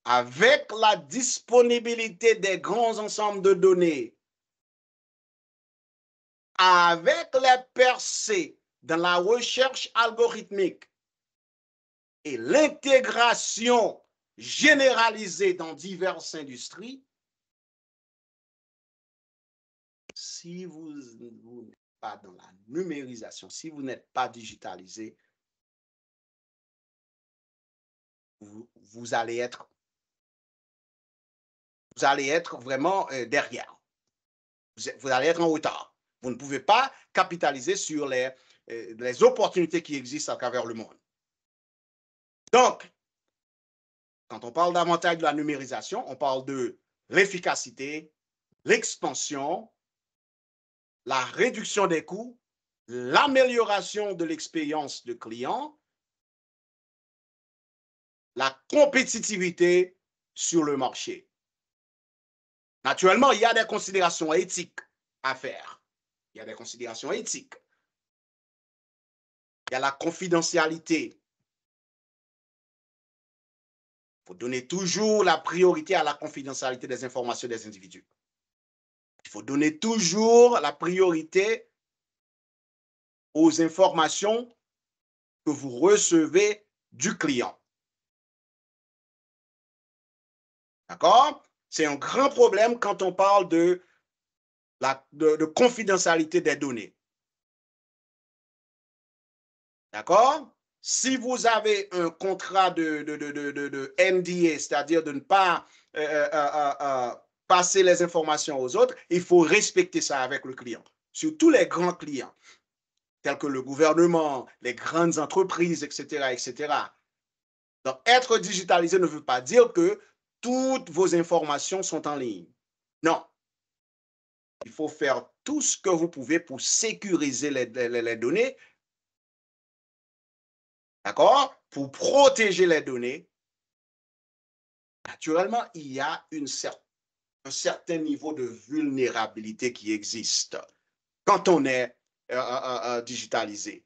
avec la disponibilité des grands ensembles de données, avec les percées dans la recherche algorithmique et l'intégration généralisée dans diverses industries, si vous n'êtes pas dans la numérisation, si vous n'êtes pas digitalisé, vous allez être vraiment derrière. Vous allez être en retard. Vous ne pouvez pas capitaliser sur les opportunités qui existent à travers le monde. Donc, quand on parle davantage de la numérisation, on parle de l'efficacité, l'expansion, la réduction des coûts, l'amélioration de l'expérience de client, la compétitivité sur le marché. Naturellement, il y a des considérations éthiques à faire. Il y a des considérations éthiques. Il y a la confidentialité. Il faut donner toujours la priorité à la confidentialité des informations des individus. Il faut donner toujours la priorité aux informations que vous recevez du client. D'accord? C'est un grand problème quand on parle de confidentialité des données. D'accord? Si vous avez un contrat de NDA, c'est-à-dire de ne pas passer les informations aux autres, il faut respecter ça avec le client. Surtout les grands clients, tels que le gouvernement, les grandes entreprises, etc., etc. Donc, être digitalisé ne veut pas dire que toutes vos informations sont en ligne. Non. Il faut faire tout ce que vous pouvez pour sécuriser les données. D'accord? Pour protéger les données. Naturellement, il y a un certain niveau de vulnérabilité qui existe quand on est digitalisé.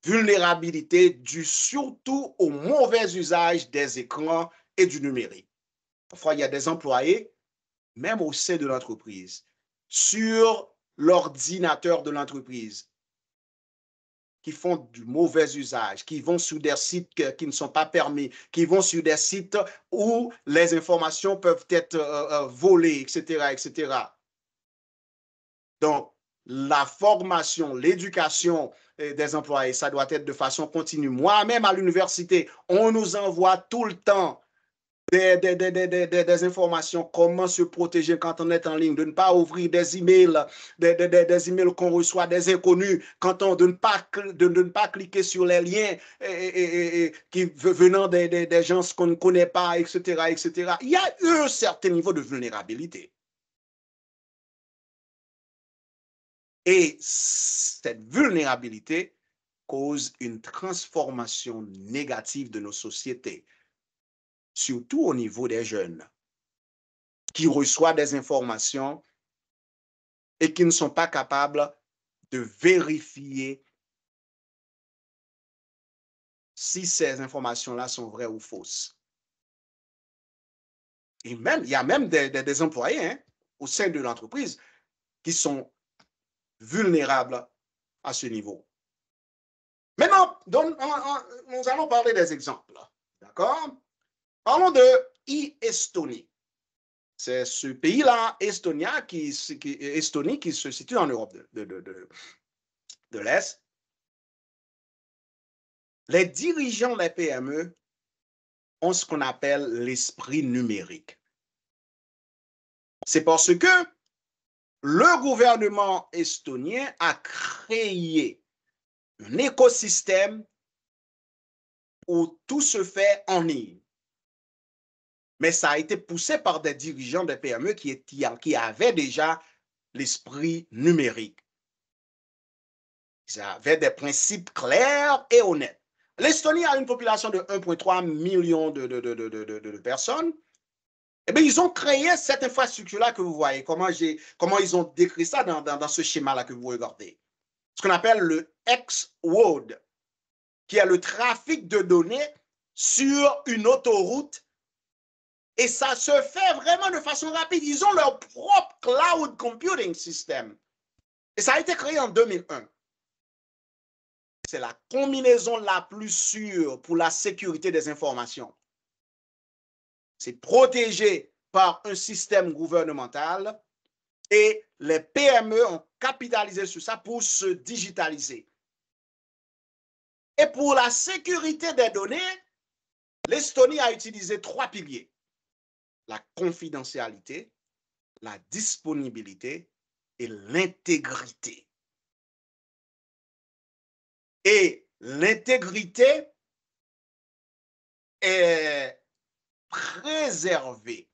Vulnérabilité due surtout au mauvais usage des écrans et du numérique. Parfois, il y a des employés, même au sein de l'entreprise, sur l'ordinateur de l'entreprise, qui font du mauvais usage, qui vont sur des sites qui ne sont pas permis, qui vont sur des sites où les informations peuvent être volées, etc., etc. Donc, la formation, l'éducation des employés, ça doit être de façon continue. Moi-même, à l'université, on nous envoie tout le temps des informations, comment se protéger quand on est en ligne, de ne pas ouvrir des emails, des emails qu'on reçoit des inconnus, de ne pas cliquer sur les liens qui venant des gens qu'on ne connaît pas, etc., etc. Il y a un certain niveau de vulnérabilité. Et cette vulnérabilité cause une transformation négative de nos sociétés, surtout au niveau des jeunes, qui reçoivent des informations et qui ne sont pas capables de vérifier si ces informations-là sont vraies ou fausses. Et même, il y a même des employés au sein de l'entreprise qui sont vulnérables à ce niveau. Maintenant, nous allons parler des exemples. D'accord? Parlons de e-Estonie. C'est ce pays-là, Estonie, qui se situe en Europe de l'Est. Les dirigeants des PME ont ce qu'on appelle l'esprit numérique. C'est parce que le gouvernement estonien a créé un écosystème où tout se fait en ligne. Mais ça a été poussé par des dirigeants des PME qui avaient déjà l'esprit numérique. Ils avaient des principes clairs et honnêtes. L'Estonie a une population de 1,3 million de personnes. Eh bien, ils ont créé cette infrastructure-là que vous voyez. Comment ils ont décrit ça dans ce schéma-là que vous regardez. Ce qu'on appelle le X-Road, qui est le trafic de données sur une autoroute. Et ça se fait vraiment de façon rapide. Ils ont leur propre cloud computing system. Et ça a été créé en 2001. C'est la combinaison la plus sûre pour la sécurité des informations. C'est protégé par un système gouvernemental et les PME ont capitalisé sur ça pour se digitaliser. Et pour la sécurité des données, l'Estonie a utilisé 3 piliers. La confidentialité, la disponibilité et l'intégrité. Et l'intégrité est préservée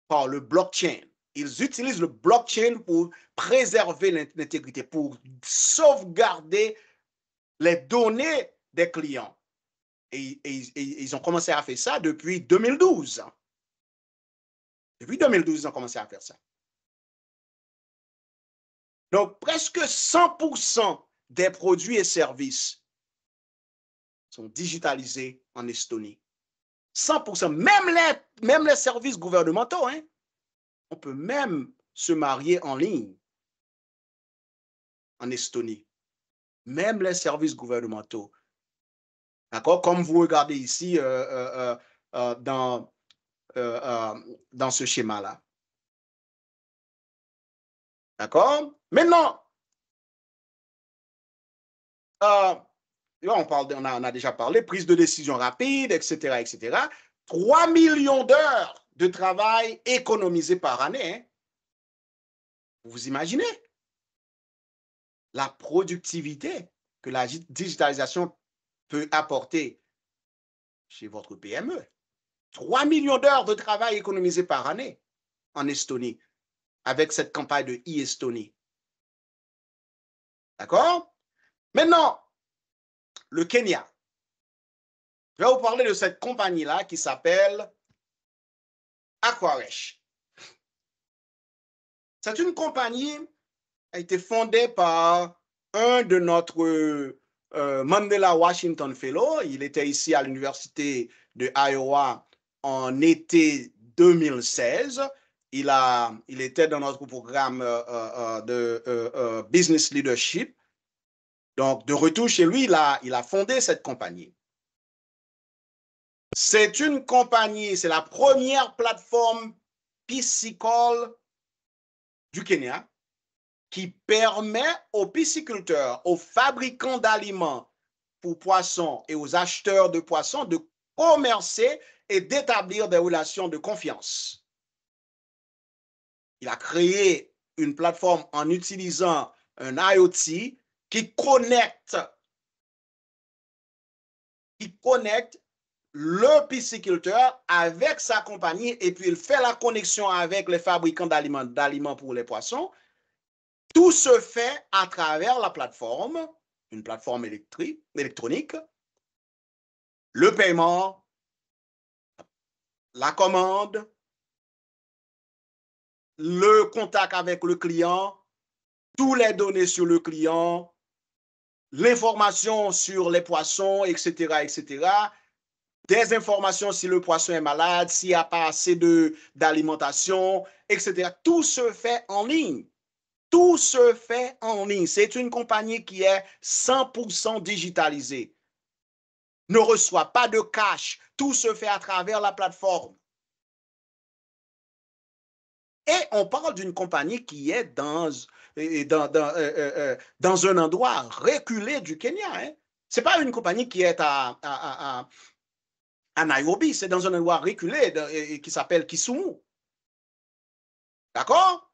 par le blockchain. Ils utilisent le blockchain pour préserver l'intégrité, pour sauvegarder les données des clients. Et ils ont commencé à faire ça depuis 2012. Depuis 2012, ils ont commencé à faire ça. Donc, presque 100% des produits et services sont digitalisés en Estonie. 100%, même les services gouvernementaux. On peut même se marier en ligne en Estonie. Même les services gouvernementaux. D'accord? Comme vous regardez ici dans ce schéma-là. D'accord? Maintenant, on a déjà parlé, prise de décision rapide, etc., etc. 3 millions d'heures de travail économisées par année. Vous imaginez la productivité que la digitalisation peut apporter chez votre PME. 3 millions d'heures de travail économisées par année en Estonie avec cette campagne de e-Estonie. D'accord? Maintenant, le Kenya. Je vais vous parler de cette compagnie-là qui s'appelle Aquaresh. C'est une compagnie qui a été fondée par un de notre Mandela Washington Fellow. Il était ici à l'université de Iowa en été 2016. Il était dans notre programme de Business Leadership. Donc, de retour chez lui, il a fondé cette compagnie. C'est une compagnie, c'est la première plateforme piscicole du Kenya qui permet aux pisciculteurs, aux fabricants d'aliments pour poissons et aux acheteurs de poissons de commercer et d'établir des relations de confiance. Il a créé une plateforme en utilisant un IoT qui connecte le pisciculteur avec sa compagnie et puis il fait la connexion avec les fabricants d'aliments pour les poissons. Tout se fait à travers la plateforme, une plateforme électronique, le paiement, la commande, le contact avec le client, toutes les données sur le client, l'information sur les poissons, etc., etc., des informations si le poisson est malade, s'il n'y a pas assez d'alimentation, etc. Tout se fait en ligne. Tout se fait en ligne. C'est une compagnie qui est 100% digitalisée. Ne reçoit pas de cash. Tout se fait à travers la plateforme. Et on parle d'une compagnie qui est dans un endroit reculé du Kenya. Hein. Ce n'est pas une compagnie qui est à Nairobi, c'est dans un endroit reculé qui s'appelle Kisumu. D'accord?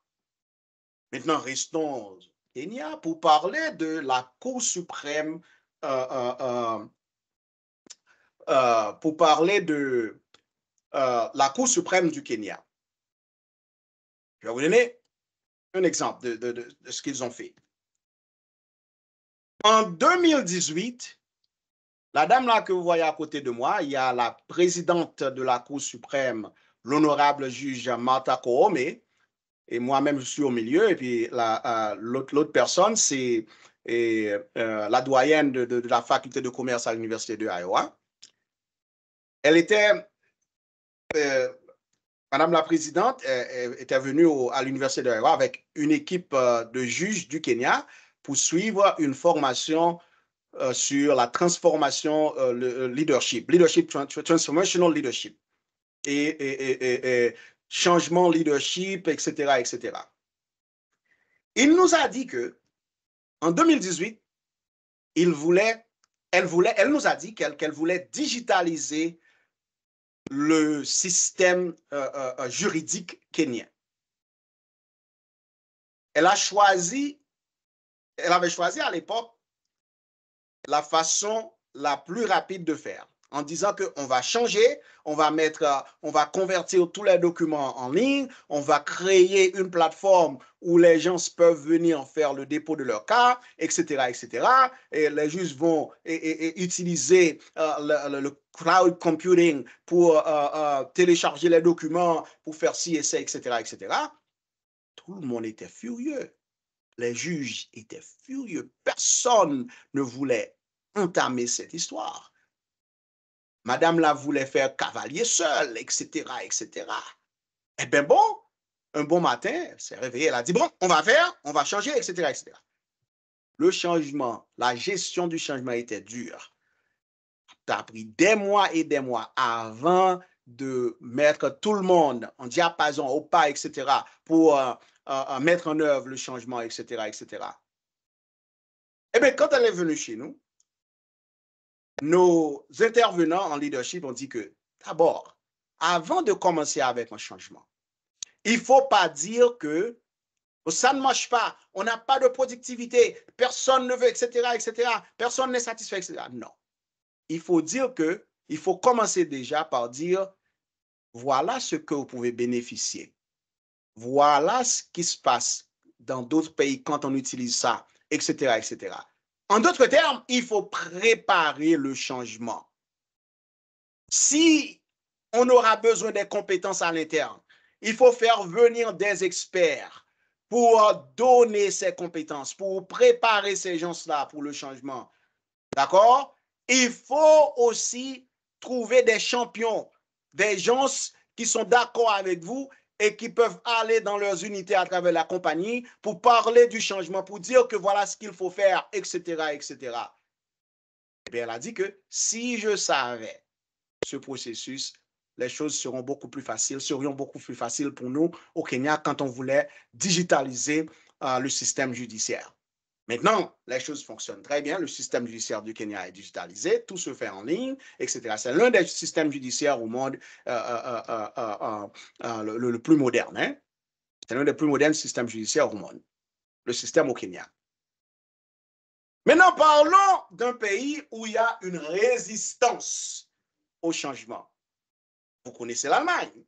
Maintenant, restons au Kenya pour parler de la Cour suprême, pour parler de la Cour suprême du Kenya. Je vais vous donner un exemple de ce qu'ils ont fait. En 2018, la dame là que vous voyez à côté de moi, il y a la présidente de la Cour suprême, l'honorable juge Martha Koome, et moi-même je suis au milieu, et puis l'autre personne, c'est la doyenne de la faculté de commerce à l'université de Iowa. Elle était, Madame la présidente était venue à l'université de Iowa avec une équipe de juges du Kenya pour suivre une formation sur la transformation, le leadership, transformational leadership et changement leadership, etc., etc. Il nous a dit que en 2018, elle nous a dit qu'elle voulait digitaliser le système juridique kenyan. Elle avait choisi à l'époque la façon la plus rapide de faire, en disant qu'on va changer, on va convertir tous les documents en ligne, on va créer une plateforme où les gens peuvent venir faire le dépôt de leur cas, etc., etc. Et les juges vont utiliser le cloud computing pour télécharger les documents, pour faire ci et ça, etc., etc. Tout le monde était furieux. Les juges étaient furieux. Personne ne voulait entamer cette histoire. Madame la voulait faire cavalier seul, etc., etc. Eh bien bon, un bon matin, elle s'est réveillée, elle a dit, bon, on va changer, etc., etc. Le changement, la gestion du changement était dure. Ça a pris des mois et des mois avant de mettre tout le monde en diapason, au pas, etc., pour mettre en œuvre le changement, etc., etc. Eh bien, quand elle est venue chez nous, nos intervenants en leadership ont dit que, d'abord, avant de commencer avec un changement, il ne faut pas dire que ça ne marche pas, on n'a pas de productivité, personne ne veut, etc., etc., personne n'est satisfait, etc. Non. Il faut dire que, il faut commencer déjà par dire, voilà ce que vous pouvez bénéficier. Voilà ce qui se passe dans d'autres pays quand on utilise ça, etc., etc. En d'autres termes, il faut préparer le changement. Si on aura besoin des compétences à l'interne, il faut faire venir des experts pour donner ces compétences, pour préparer ces gens-là pour le changement. D'accord? Il faut aussi trouver des champions, des gens qui sont d'accord avec vous et qui peuvent aller dans leurs unités à travers la compagnie pour parler du changement, pour dire que voilà ce qu'il faut faire, etc., etc. Eh bien, elle a dit que si je savais ce processus, les choses seriont beaucoup plus faciles pour nous au Kenya quand on voulait digitaliser le système judiciaire. Maintenant, les choses fonctionnent très bien. Le système judiciaire du Kenya est digitalisé, tout se fait en ligne, etc. C'est l'un des systèmes judiciaires au monde le plus moderne. Hein? C'est l'un des plus modernes systèmes judiciaires au monde, le système au Kenya. Maintenant, parlons d'un pays où il y a une résistance au changement. Vous connaissez l'Allemagne.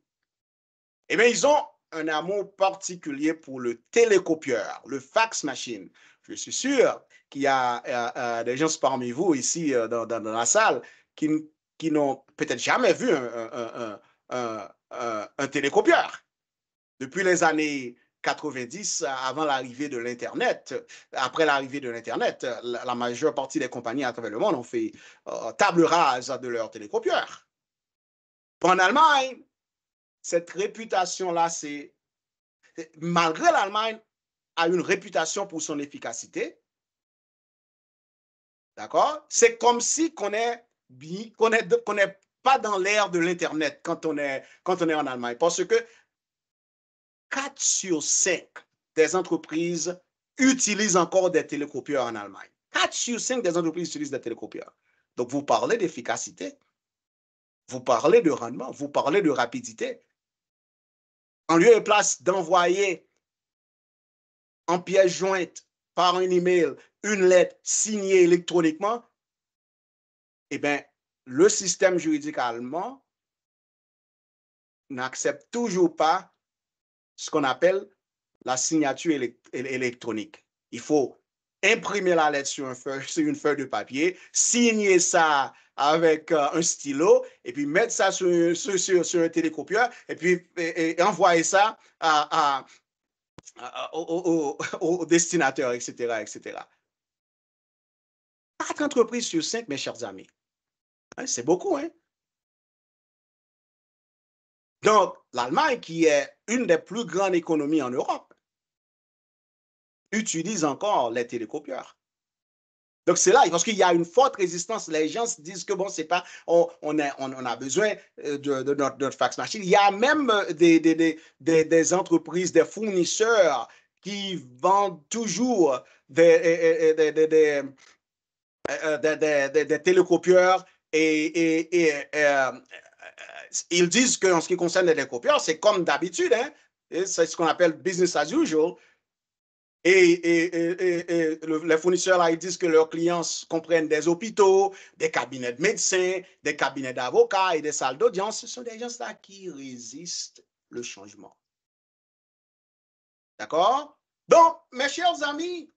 Eh bien, ils ont un amour particulier pour le télécopieur, le fax machine. Je suis sûr qu'il y a des gens parmi vous ici dans la salle qui n'ont peut-être jamais vu un télécopieur. Depuis les années 90, avant l'arrivée de l'Internet, après l'arrivée de l'Internet, la majeure partie des compagnies à travers le monde ont fait table rase de leurs télécopieurs. En Allemagne, cette réputation-là, malgré l'Allemagne a une réputation pour son efficacité, d'accord? C'est comme si qu'on n'est pas dans l'ère de l'Internet quand on est en Allemagne, parce que 4 sur 5 des entreprises utilisent encore des télécopieurs en Allemagne. 4 sur 5 des entreprises utilisent des télécopieurs. Donc, vous parlez d'efficacité, vous parlez de rendement, vous parlez de rapidité. En lieu et place d'envoyer en pièce jointe par un email une lettre signée électroniquement, eh bien, le système juridique allemand n'accepte toujours pas ce qu'on appelle la signature électronique. Il faut imprimer la lettre sur une feuille de papier, signer ça avec un stylo, et puis mettre ça sur un télécopieur, et puis envoyer ça au destinateur, etc., etc. 4 entreprises sur 5, mes chers amis. Hein, c'est beaucoup, hein? Donc, l'Allemagne, qui est une des plus grandes économies en Europe, utilise encore les télécopieurs. Donc, c'est là, parce qu'il y a une forte résistance. Les gens se disent que, bon, c'est pas, on a besoin de notre fax machine. Il y a même des entreprises, des fournisseurs qui vendent toujours des télécopieurs et ils disent qu'en ce qui concerne les télécopieurs, c'est comme d'habitude, hein? C'est ce qu'on appelle business as usual. Et les fournisseurs, là, ils disent que leurs clients comprennent des hôpitaux, des cabinets de médecins, des cabinets d'avocats et des salles d'audience. Ce sont des gens là qui résistent le changement. D'accord? Donc, mes chers amis,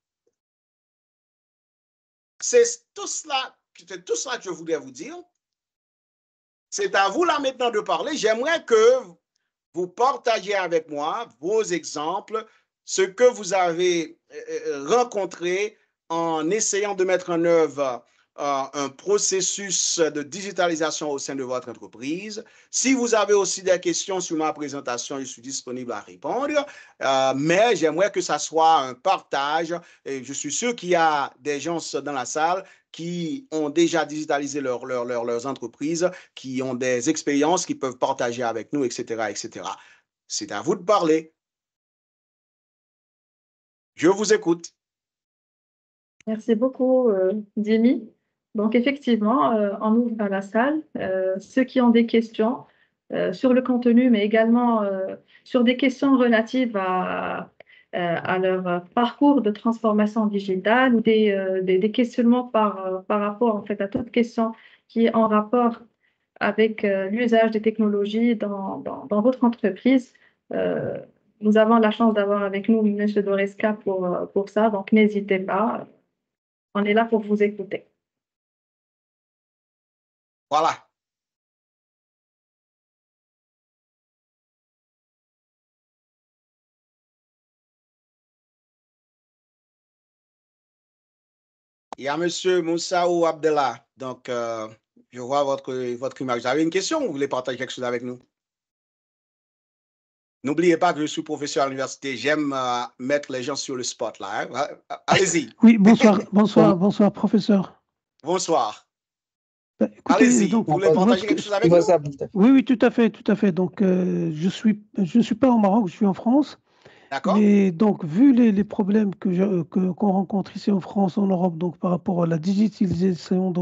c'est tout cela que je voulais vous dire. C'est à vous là maintenant de parler. J'aimerais que vous partagiez avec moi vos exemples, ce que vous avez rencontré en essayant de mettre en œuvre un processus de digitalisation au sein de votre entreprise. Si vous avez aussi des questions sur ma présentation, je suis disponible à répondre, mais j'aimerais que ça soit un partage. Et je suis sûr qu'il y a des gens dans la salle qui ont déjà digitalisé leurs entreprises, qui ont des expériences qu'ils peuvent partager avec nous, etc., etc. C'est à vous de parler. Je vous écoute. Merci beaucoup, Dimi. Donc, effectivement, on ouvre à la salle. Ceux qui ont des questions sur le contenu, mais également sur des questions relatives à leur parcours de transformation digitale ou des questionnements par rapport en fait, à toute question qui est en rapport avec l'usage des technologies dans votre entreprise. Nous avons la chance d'avoir avec nous M. Doreska pour ça, donc n'hésitez pas. On est là pour vous écouter. Voilà. Il y a M. Moussaou Abdellah. Donc, je vois votre image. Vous avez une question ou vous voulez partager quelque chose avec nous? N'oubliez pas que je suis professeur à l'université. J'aime mettre les gens sur le spot là. Hein. Allez-y. Oui, bonsoir, professeur. Bonsoir. Écoutez, Allez-y. donc, vous voulez partager quelque chose avec nous? Oui, tout à fait. Donc, je suis pas au Maroc, je suis en France. D'accord. Mais donc, vu les problèmes qu'on rencontre ici en France, en Europe, donc par rapport à la digitalisation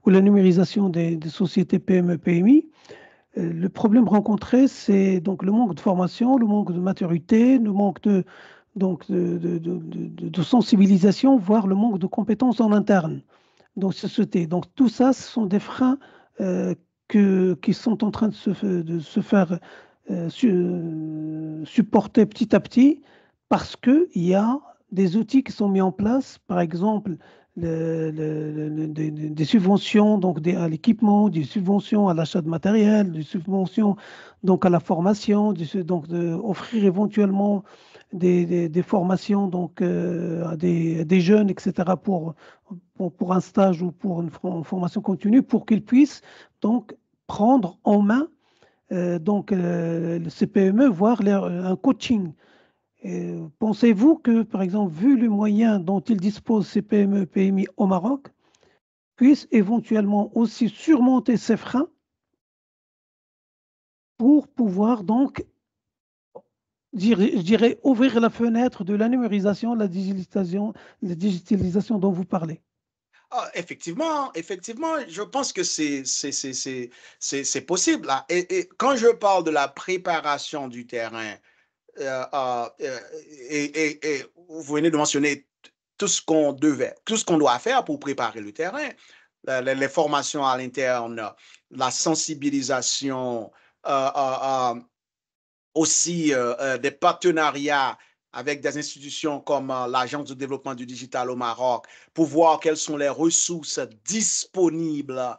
ou la numérisation des sociétés PME, PMI, le problème rencontré, c'est donc le manque de formation, le manque de maturité, le manque de sensibilisation, voire le manque de compétences en interne. Donc, tout ça, ce sont des freins qui sont en train de se faire supporter petit à petit parce qu'il y a des outils qui sont mis en place, par exemple des subventions donc à l'équipement, des subventions à l'achat de matériel, des subventions donc à la formation, donc offrir éventuellement des formations donc, à des jeunes, etc., pour un stage ou pour une formation continue, pour qu'ils puissent donc prendre en main le CPME, voire un coaching. Pensez-vous que, par exemple, vu les moyens dont ils disposent ces PME, PMI au Maroc, puissent éventuellement aussi surmonter ces freins pour pouvoir donc, je dirais, ouvrir la fenêtre de la numérisation, la digitalisation dont vous parlez? Effectivement, je pense que c'est possible. Là. Et quand je parle de la préparation du terrain, et vous venez de mentionner tout ce qu'on doit faire pour préparer le terrain, les formations à l'interne, la sensibilisation, aussi des partenariats avec des institutions comme l'Agence de développement du digital au Maroc pour voir quelles sont les ressources disponibles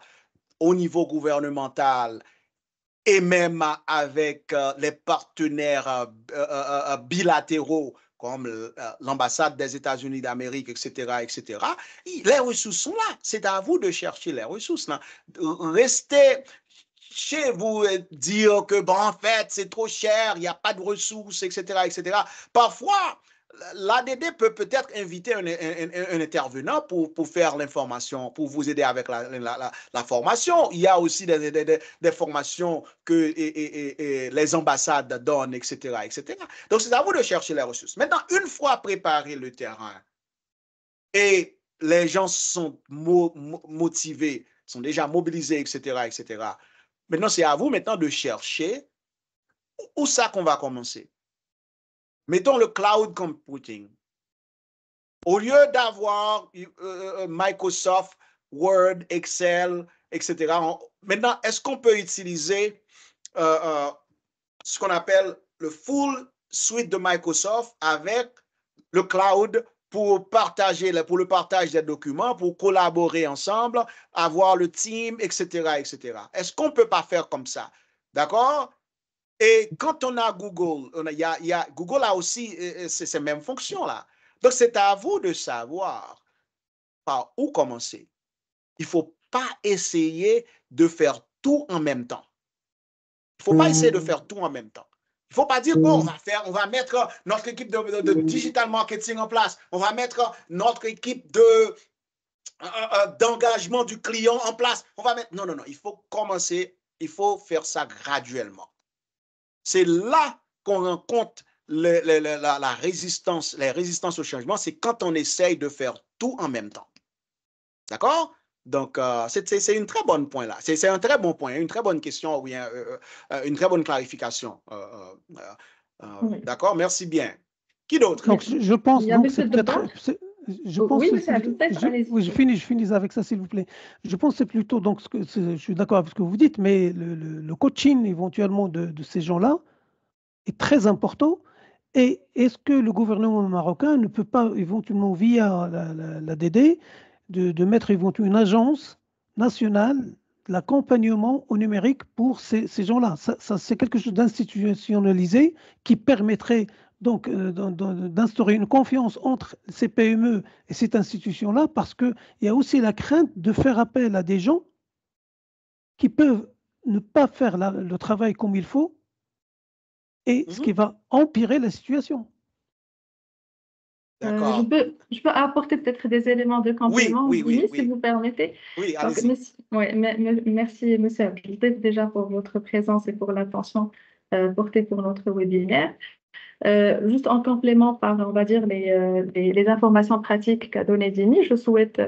au niveau gouvernemental et même avec les partenaires bilatéraux comme l'ambassade des États-Unis d'Amérique, etc., etc. Les ressources sont là. C'est à vous de chercher les ressources. Là. Restez chez vous dire que, bon, en fait, c'est trop cher, il n'y a pas de ressources, etc., etc. Parfois, l'ADD peut-être inviter un intervenant pour faire l'information, pour vous aider avec la formation. Il y a aussi des formations que les ambassades donnent, etc., etc. Donc, c'est à vous de chercher les ressources. Maintenant, une fois préparé le terrain et les gens sont motivés, sont déjà mobilisés, etc., etc., maintenant, c'est à vous maintenant de chercher où ça qu'on va commencer. Mettons le cloud computing. Au lieu d'avoir Microsoft, Word, Excel, etc., maintenant, est-ce qu'on peut utiliser ce qu'on appelle le full suite de Microsoft avec le cloud pour le partage des documents, pour collaborer ensemble, avoir le team, etc., etc. Est-ce qu'on ne peut pas faire comme ça? D'accord? Et quand on a Google, Google a aussi ces mêmes fonctions-là. Donc, c'est à vous de savoir par où commencer. Il ne faut pas essayer de faire tout en même temps. Il ne faut pas essayer de faire tout en même temps. Il ne faut pas dire, bon, on va mettre notre équipe de digital marketing en place. On va mettre notre équipe d'engagement du client en place. On va mettre... Non. Il faut commencer. Il faut faire ça graduellement. C'est là qu'on rencontre la résistance, les résistances au changement. C'est quand on essaye de faire tout en même temps. D'accord? Donc, c'est une très bonne point là. C'est un très bon point, une très bonne question, oui, une très bonne clarification. Oui. D'accord? Merci bien. Qui d'autre? Donc, je pense que c'est peut-être... Oui, monsieur je finis avec ça, s'il vous plaît. Je pense que c'est plutôt, donc, je suis d'accord avec ce que vous dites, mais le coaching éventuellement de ces gens-là est très important. Et est-ce que le gouvernement marocain ne peut pas éventuellement, via l'ADD, de mettre éventuellement une agence nationale de l'accompagnement au numérique pour ces gens-là? Ça, c'est quelque chose d'institutionnalisé qui permettrait donc d'instaurer une confiance entre ces PME et cette institution-là, parce qu'il y a aussi la crainte de faire appel à des gens qui peuvent ne pas faire le travail comme il faut et ce qui va empirer la situation. D'accord. Je peux apporter peut-être des éléments de complément, si vous permettez. Oui, Donc, allez-y. merci, monsieur Abdel, déjà pour votre présence et pour l'attention portée pour notre webinaire. Juste en complément par, on va dire, les informations pratiques qu'a donné Dini, je souhaite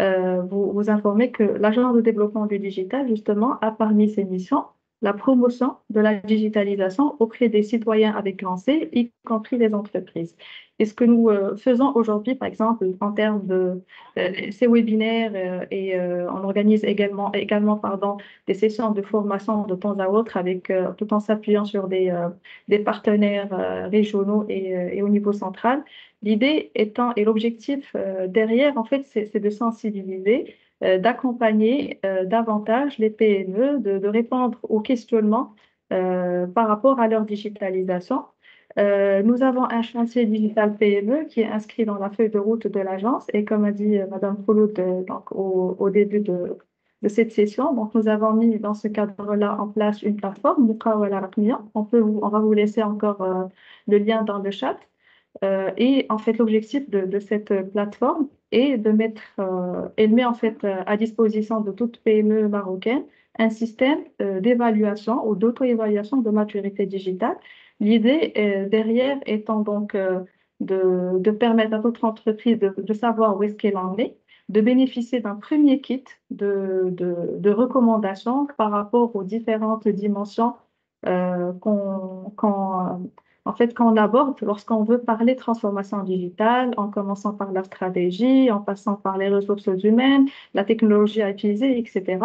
vous informer que l'Agence de développement du digital, justement, a parmi ses missions la promotion de la digitalisation auprès des citoyens avec grand C, y compris les entreprises. Et ce que nous faisons aujourd'hui, par exemple, en termes de ces webinaires, on organise également des sessions de formation de temps à autre tout en s'appuyant sur des partenaires régionaux et au niveau central. L'idée étant, et l'objectif derrière, en fait, c'est de sensibiliser, d'accompagner davantage les PME, de répondre aux questionnements par rapport à leur digitalisation. Nous avons un chantier digital PME qui est inscrit dans la feuille de route de l'agence et comme a dit Madame Pouloud au début de cette session, donc nous avons mis dans ce cadre-là en place une plateforme, Muqawala Raqmiya. On va vous laisser encore le lien dans le chat. Et en fait, l'objectif de cette plateforme est elle met en fait à disposition de toute PME marocaine un système d'évaluation ou d'auto-évaluation de maturité digitale. L'idée derrière étant donc de permettre à toute entreprise de savoir où est-ce qu'elle en est, de bénéficier d'un premier kit de recommandations par rapport aux différentes dimensions qu'on aborde lorsqu'on veut parler transformation digitale, en commençant par la stratégie, en passant par les ressources humaines, la technologie à utiliser, etc.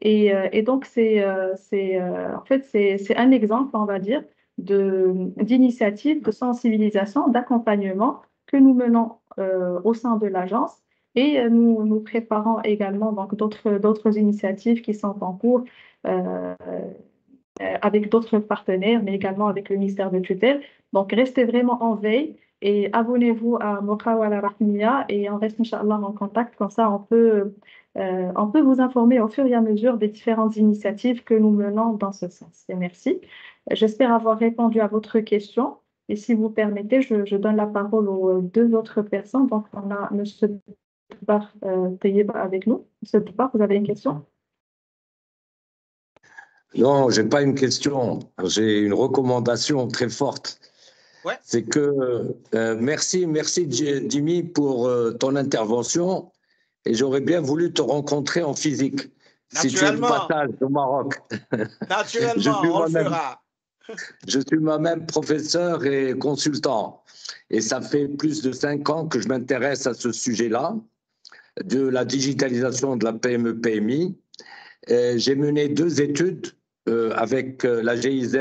Et donc, en fait, c'est un exemple, on va dire, d'initiative, de sensibilisation, d'accompagnement que nous menons au sein de l'agence. Et nous préparons également donc, d'autres initiatives qui sont en cours avec d'autres partenaires, mais également avec le ministère de tutelle. Donc, restez vraiment en veille et abonnez-vous à Muqawala Raqmiya et on reste, Inch'Allah, en contact. Comme ça, on peut vous informer au fur et à mesure des différentes initiatives que nous menons dans ce sens. Et merci. J'espère avoir répondu à votre question. Et si vous permettez, je donne la parole aux deux autres personnes. Donc, on a M. Bar Tayeba avec nous. M. Bar, vous avez une question? Non, je n'ai pas une question, j'ai une recommandation très forte. Ouais. C'est que merci Jimmy pour ton intervention et j'aurais bien voulu te rencontrer en physique. Si tu es de passage au Maroc. Naturellement, on le fera. Je suis moi-même professeur et consultant et ça fait plus de 5 ans que je m'intéresse à ce sujet-là, de la digitalisation de la PME-PMI. J'ai mené 2 études avec la GIZ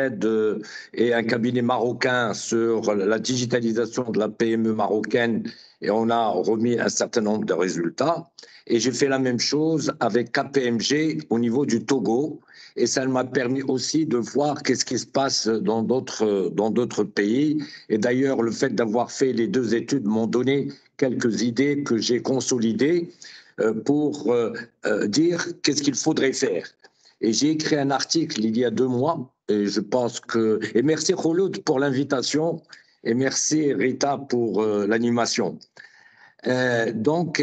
et un cabinet marocain sur la digitalisation de la PME marocaine et on a remis un certain nombre de résultats. Et j'ai fait la même chose avec KPMG au niveau du Togo et ça m'a permis aussi de voir qu'est-ce qui se passe dans d'autres pays. Et d'ailleurs, le fait d'avoir fait les 2 études m'ont donné quelques idées que j'ai consolidées pour dire qu'est-ce qu'il faudrait faire. Et j'ai écrit un article il y a 2 mois, et je pense que... Et merci Khouloud pour l'invitation, et merci Rita pour l'animation. Donc,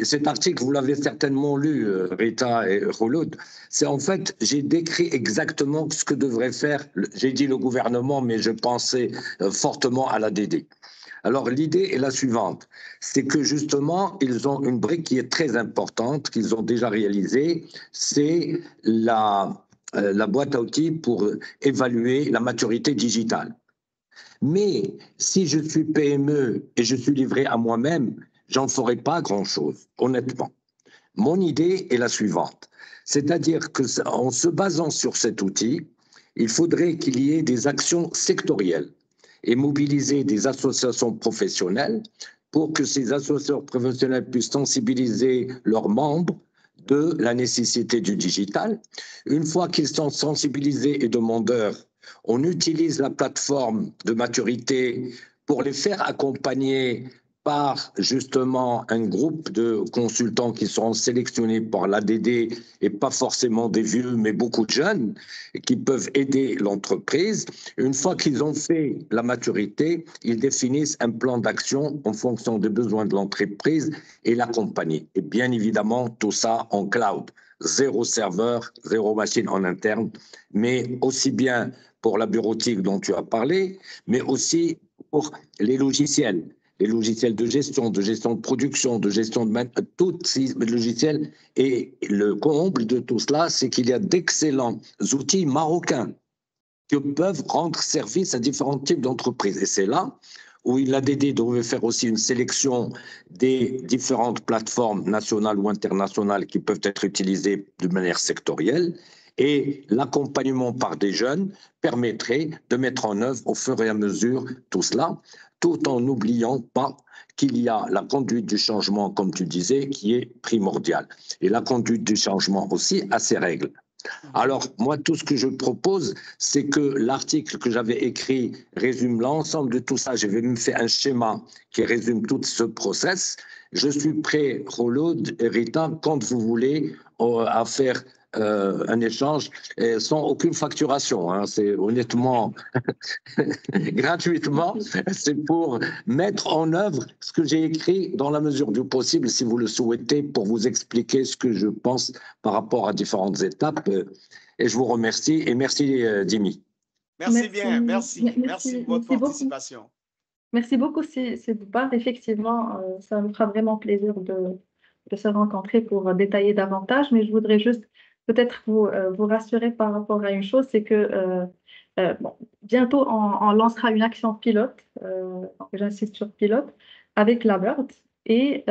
cet article, vous l'avez certainement lu, Rita et Khouloud, c'est en fait, j'ai décrit exactement ce que devrait faire, j'ai dit le gouvernement, mais je pensais fortement à l'ADD. Alors, l'idée est la suivante, c'est que justement, ils ont une brique qui est très importante, qu'ils ont déjà réalisée, c'est la boîte à outils pour évaluer la maturité digitale. Mais si je suis PME et je suis livré à moi-même, j'en ferai pas grand-chose, honnêtement. Mon idée est la suivante, c'est-à-dire qu'en se basant sur cet outil, il faudrait qu'il y ait des actions sectorielles et mobiliser des associations professionnelles pour que ces associations professionnelles puissent sensibiliser leurs membres de la nécessité du digital. Une fois qu'ils sont sensibilisés et demandeurs, on utilise la plateforme de maturité pour les faire accompagner par justement un groupe de consultants qui seront sélectionnés par l'ADD et pas forcément des vieux, mais beaucoup de jeunes qui peuvent aider l'entreprise. Une fois qu'ils ont fait la maturité, ils définissent un plan d'action en fonction des besoins de l'entreprise et l'accompagner. Et bien évidemment, tout ça en cloud. 0 serveur, 0 machine en interne, mais aussi bien pour la bureautique dont tu as parlé, mais aussi pour les logiciels de gestion de production, de gestion de tous ces logiciels. Et le comble de tout cela, c'est qu'il y a d'excellents outils marocains qui peuvent rendre service à différents types d'entreprises. Et c'est là où l'ADD devrait faire aussi une sélection des différentes plateformes nationales ou internationales qui peuvent être utilisées de manière sectorielle. Et l'accompagnement par des jeunes permettrait de mettre en œuvre au fur et à mesure tout cela, tout en n'oubliant pas qu'il y a la conduite du changement, comme tu disais, qui est primordiale. Et la conduite du changement aussi a ses règles. Alors, moi, tout ce que je propose, c'est que l'article que j'avais écrit résume l'ensemble de tout ça. J'avais même fait un schéma qui résume tout ce process. Je suis prêt, Khouloud et Rita, quand vous voulez, à faire un échange sans aucune facturation. Hein. C'est honnêtement gratuitement. C'est pour mettre en œuvre ce que j'ai écrit dans la mesure du possible, si vous le souhaitez, pour vous expliquer ce que je pense par rapport à différentes étapes. Et je vous remercie. Et merci, Dimi. Merci bien. Merci pour votre participation. Merci beaucoup, Sedoubar. Effectivement, ça me fera vraiment plaisir de se rencontrer pour détailler davantage, mais je voudrais juste peut-être vous rassurer par rapport à une chose, c'est que bon, bientôt on lancera une action pilote, j'insiste sur pilote, avec la Bird et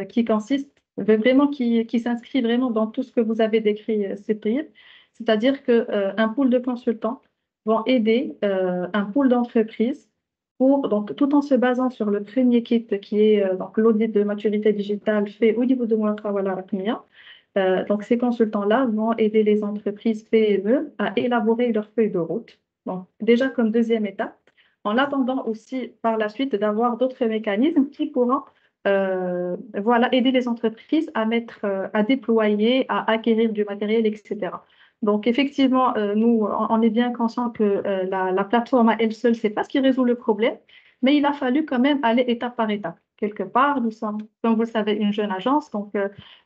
qui consiste vraiment, qui s'inscrit vraiment dans tout ce que vous avez décrit, c'est-à-dire qu'un pool de consultants vont aider un pool d'entreprises donc, tout en se basant sur le premier kit qui est donc l'audit de maturité digitale fait au niveau de Mouakawala Rakmia. Donc, ces consultants-là vont aider les entreprises PME à élaborer leur feuille de route. Donc, déjà comme deuxième étape, en attendant aussi par la suite d'avoir d'autres mécanismes qui pourront aider les entreprises à déployer, à acquérir du matériel, etc. Donc, effectivement, nous, on est bien conscient que la plateforme à elle seule, ce n'est pas ce qui résout le problème, mais il a fallu quand même aller étape par étape. Quelque part, nous sommes, comme vous le savez, une jeune agence, donc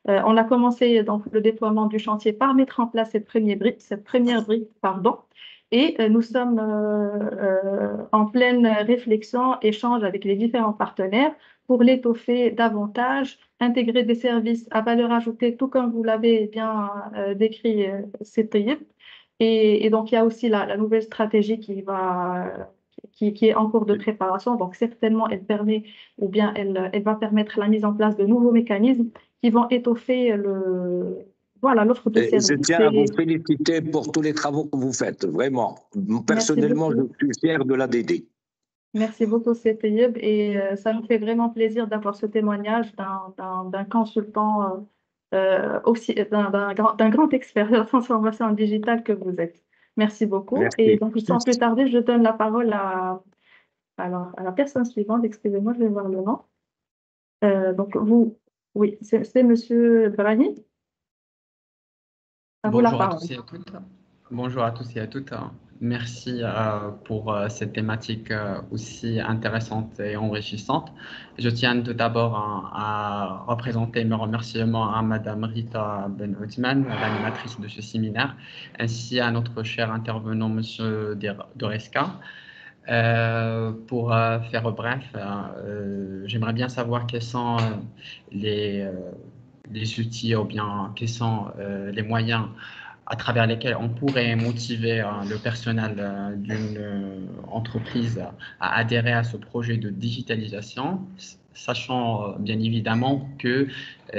on a commencé donc, le déploiement du chantier par mettre en place cette première brique, et nous sommes en pleine réflexion, échange avec les différents partenaires pour l'étoffer davantage, intégrer des services à valeur ajoutée, tout comme vous l'avez bien décrit, Cédric. Et donc, il y a aussi la nouvelle stratégie qui est en cours de préparation. Donc, certainement, elle va permettre la mise en place de nouveaux mécanismes qui vont étoffer l'offre de services. Je tiens à vous féliciter pour tous les travaux que vous faites, vraiment. Personnellement, je suis fier de l'ADD. Merci beaucoup, Cédric. Et ça nous fait vraiment plaisir d'avoir ce témoignage d'un consultant, aussi d'un grand expert de la transformation digitale que vous êtes. Merci beaucoup. Merci. Et donc, sans plus tarder, je donne la parole à la personne suivante. Excusez-moi, je vais voir le nom. Donc, oui, c'est Monsieur Brani. À vous la parole. Bonjour à tous et à toutes. Merci pour cette thématique aussi intéressante et enrichissante. Je tiens tout d'abord à représenter mes remerciements à Madame Rita Ben Othman, l'animatrice de ce séminaire, ainsi à notre cher intervenant, Monsieur Doreska. Pour faire bref, j'aimerais bien savoir quels sont les outils ou bien quels sont les moyens à travers lesquels on pourrait motiver le personnel d'une entreprise à adhérer à ce projet de digitalisation, sachant bien évidemment que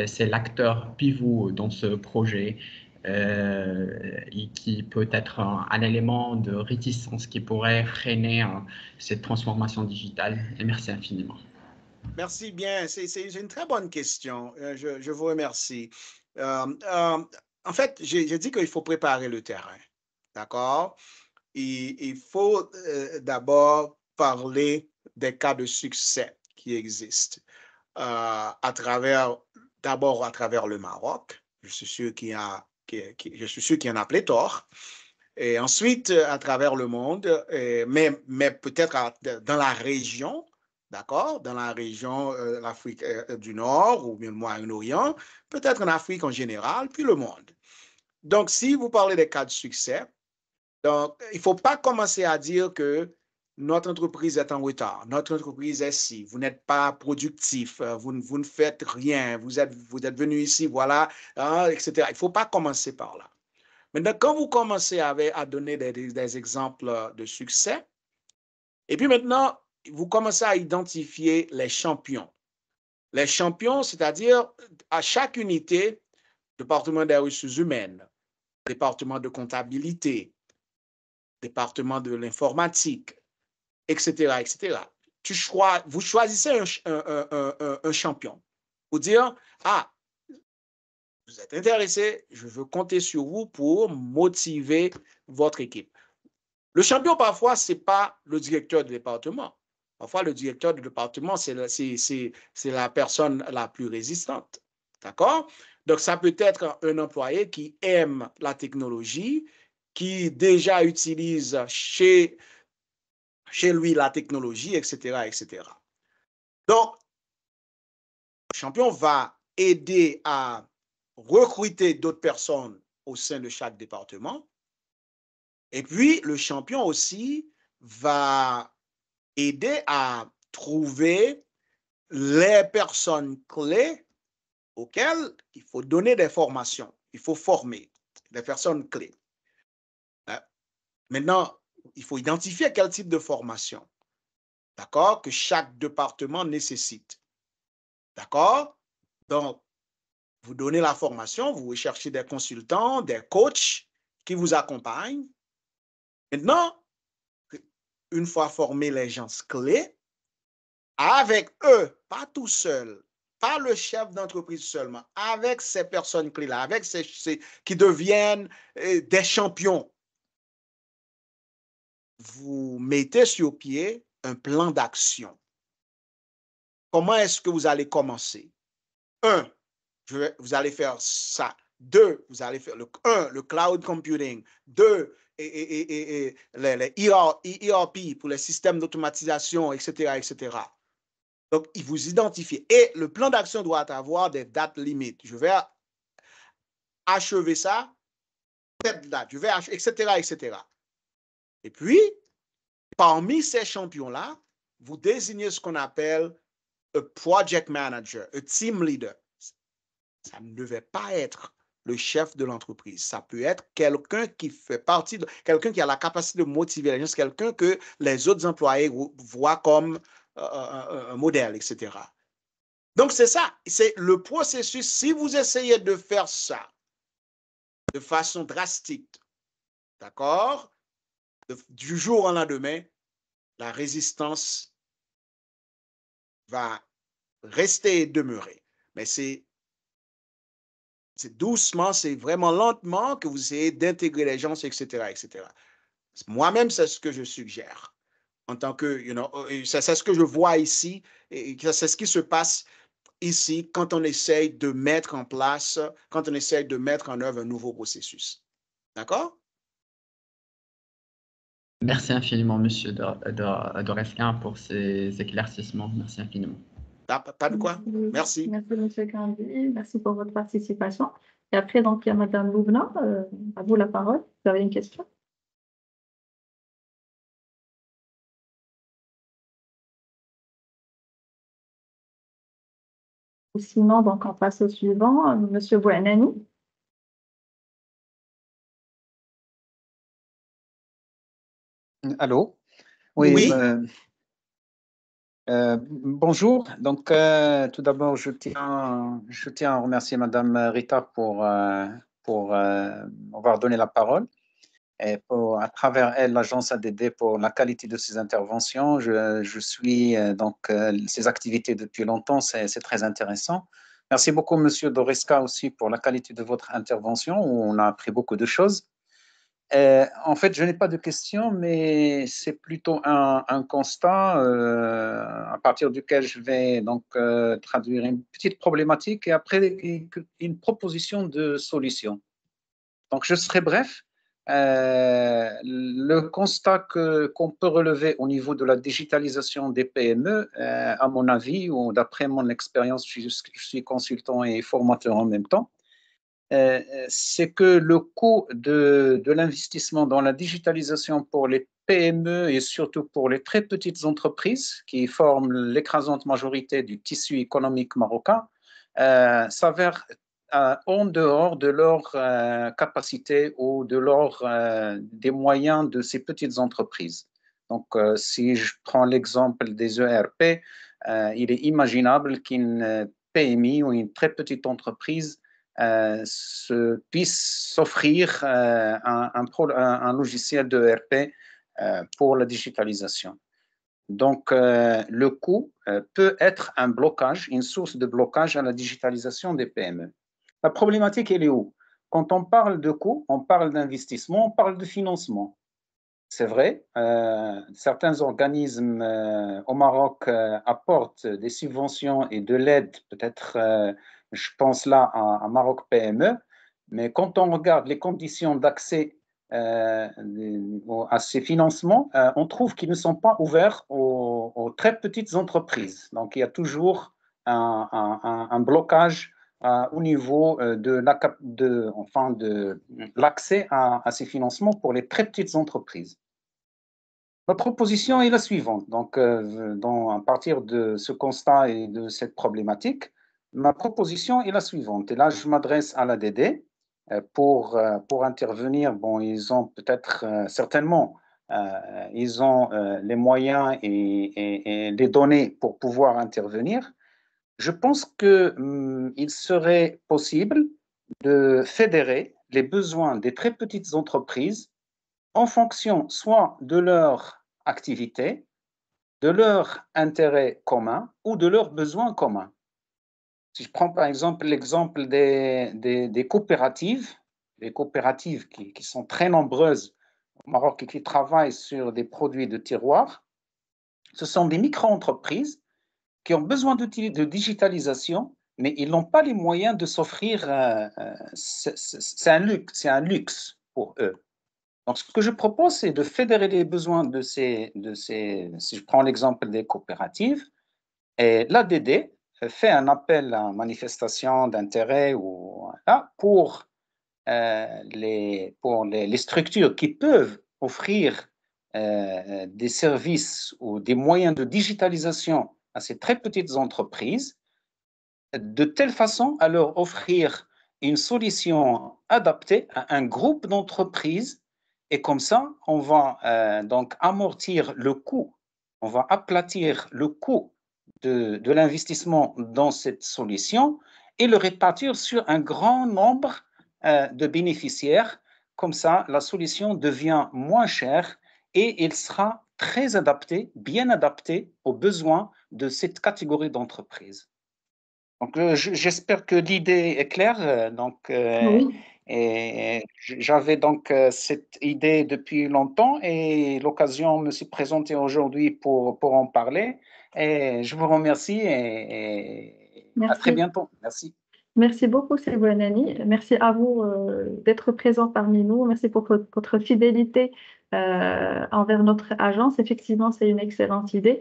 c'est l'acteur pivot dans ce projet et qui peut être un élément de réticence qui pourrait freiner cette transformation digitale. Et merci infiniment. Merci bien. C'est une très bonne question. Je vous remercie. En fait, j'ai dit qu'il faut préparer le terrain, d'accord? Il faut d'abord parler des cas de succès qui existent d'abord à travers le Maroc. Je suis sûr qu'il y en a pléthore. Et ensuite, à travers le monde, mais peut-être dans la région, d'accord, dans la région l'Afrique du Nord ou bien le Moyen-Orient, peut-être en Afrique en général, puis le monde. Donc, si vous parlez des cas de succès, donc, il ne faut pas commencer à dire que notre entreprise est en retard, notre entreprise est si, vous n'êtes pas productif, vous ne faites rien, vous êtes venu ici, voilà, hein, etc. Il ne faut pas commencer par là. Maintenant, quand vous commencez à donner des exemples de succès, et puis maintenant, vous commencez à identifier les champions. Les champions, c'est-à-dire à chaque unité, département des ressources humaines, département de comptabilité, département de l'informatique, etc., etc. Vous choisissez un champion pour dire, ah, vous êtes intéressé, je veux compter sur vous pour motiver votre équipe. Le champion, parfois, ce n'est pas le directeur du département. Parfois, le directeur du département, c'est la personne la plus résistante. D'accord? Donc, ça peut être un employé qui aime la technologie, qui déjà utilise chez lui la technologie, etc., etc. Donc, le champion va aider à recruter d'autres personnes au sein de chaque département. Et puis, le champion aussi va aider à trouver les personnes clés auxquelles il faut donner des formations. Il faut former des personnes clés. Maintenant, il faut identifier quel type de formation, d'accord, que chaque département nécessite. D'accord? Donc, vous donnez la formation, vous recherchez des consultants, des coachs qui vous accompagnent. Maintenant, une fois formés les gens clés, avec eux, pas tout seul, pas le chef d'entreprise seulement, avec ces personnes clés-là, avec ces qui deviennent des champions, vous mettez sur pied un plan d'action. Comment est-ce que vous allez commencer? 1, vous allez faire ça. 2, vous allez faire le cloud computing. 2, les ERP pour les systèmes d'automatisation, etc., etc. Donc, il vous identifie. Et le plan d'action doit avoir des dates limites. Je vais achever ça, cette date, je vais achever, etc., etc. Et puis, parmi ces champions-là, vous désignez ce qu'on appelle un project manager, un team leader. Ça ne devait pas être le chef de l'entreprise. Ça peut être quelqu'un qui fait partie, quelqu'un qui a la capacité de motiver les gens, quelqu'un que les autres employés voient comme un modèle, etc. Donc, c'est ça. C'est le processus. Si vous essayez de faire ça de façon drastique, d'accord, du jour au lendemain, la résistance va rester et demeurer. Mais c'est doucement, c'est vraiment lentement que vous essayez d'intégrer les gens, etc., etc. Moi-même, c'est ce que je suggère. En tant que, c'est ce que je vois ici, et c'est ce qui se passe ici quand on essaye de mettre en place, quand on essaye de mettre en œuvre un nouveau processus. D'accord? Merci infiniment, Monsieur Doresquin, pour ces éclaircissements. Merci infiniment. Pas de quoi. Merci. Merci, M. Kandi. Merci pour votre participation. Et après, donc, il y a Mme Loubna. À vous la parole. Vous avez une question? Ou sinon, donc, on passe au suivant. M. Bouanani. Allô? Oui. Oui. Bonjour. Donc, tout d'abord, je tiens à remercier Madame Rita pour m'avoir donné la parole. Et à travers elle, l'agence ADD pour la qualité de ses interventions. Je suis ses activités depuis longtemps, c'est très intéressant. Merci beaucoup, Monsieur Doresca, aussi pour la qualité de votre intervention, où on a appris beaucoup de choses. En fait, je n'ai pas de questions, mais c'est plutôt un constat à partir duquel je vais donc traduire une petite problématique et après une proposition de solution. Donc, je serai bref. Le constat qu'on peut relever au niveau de la digitalisation des PME, à mon avis, ou d'après mon expérience, je suis consultant et formateur en même temps, c'est que le coût de l'investissement dans la digitalisation pour les PME et surtout pour les très petites entreprises qui forment l'écrasante majorité du tissu économique marocain s'avère en dehors de leur capacité ou des moyens de ces petites entreprises. Donc, si je prends l'exemple des ERP, il est imaginable qu'une PMI ou une très petite entreprise puisse s'offrir un logiciel d'ERP pour la digitalisation. Donc, le coût peut être un blocage, une source de blocage à la digitalisation des PME. La problématique, elle est où? Quand on parle de coût, on parle d'investissement, on parle de financement. C'est vrai, certains organismes au Maroc apportent des subventions et de l'aide, peut-être, je pense là à Maroc PME, mais quand on regarde les conditions d'accès à ces financements, on trouve qu'ils ne sont pas ouverts aux très petites entreprises. Donc, il y a toujours un blocage au niveau de l'accès à ces financements pour les très petites entreprises. Ma proposition est la suivante. Donc, à partir de ce constat et de cette problématique, ma proposition est la suivante. Et là, je m'adresse à l'ADD pour intervenir. Bon, ils ont peut-être, certainement, ils ont les moyens et les données pour pouvoir intervenir. Je pense qu'il serait possible de fédérer les besoins des très petites entreprises en fonction soit de leur activité, de leur intérêt commun ou de leurs besoins communs. Si je prends par exemple l'exemple des coopératives, les coopératives qui sont très nombreuses au Maroc et qui travaillent sur des produits de tiroir, ce sont des micro-entreprises qui ont besoin d'outils de digitalisation, mais ils n'ont pas les moyens de s'offrir, c'est un luxe pour eux. Donc, ce que je propose, c'est de fédérer les besoins de ces, si je prends l'exemple des coopératives, et l'ADD fait un appel à manifestation d'intérêt pour les structures qui peuvent offrir des services ou des moyens de digitalisation à ces très petites entreprises, de telle façon à leur offrir une solution adaptée à un groupe d'entreprises. Et comme ça, on va donc amortir le coût, on va aplatir le coût de l'investissement dans cette solution et le répartir sur un grand nombre de bénéficiaires. Comme ça, la solution devient moins chère et elle sera très adaptée, bien adaptée aux besoins de cette catégorie d'entreprises. Donc, j'espère que l'idée est claire. Donc, Oui. et j'avais donc cette idée depuis longtemps et l'occasion me s'est présentée aujourd'hui pour en parler. Et je vous remercie et à très bientôt. Merci. Merci beaucoup, Sylvain-Nani. Merci à vous d'être présent parmi nous. Merci pour votre fidélité envers notre agence. Effectivement, c'est une excellente idée.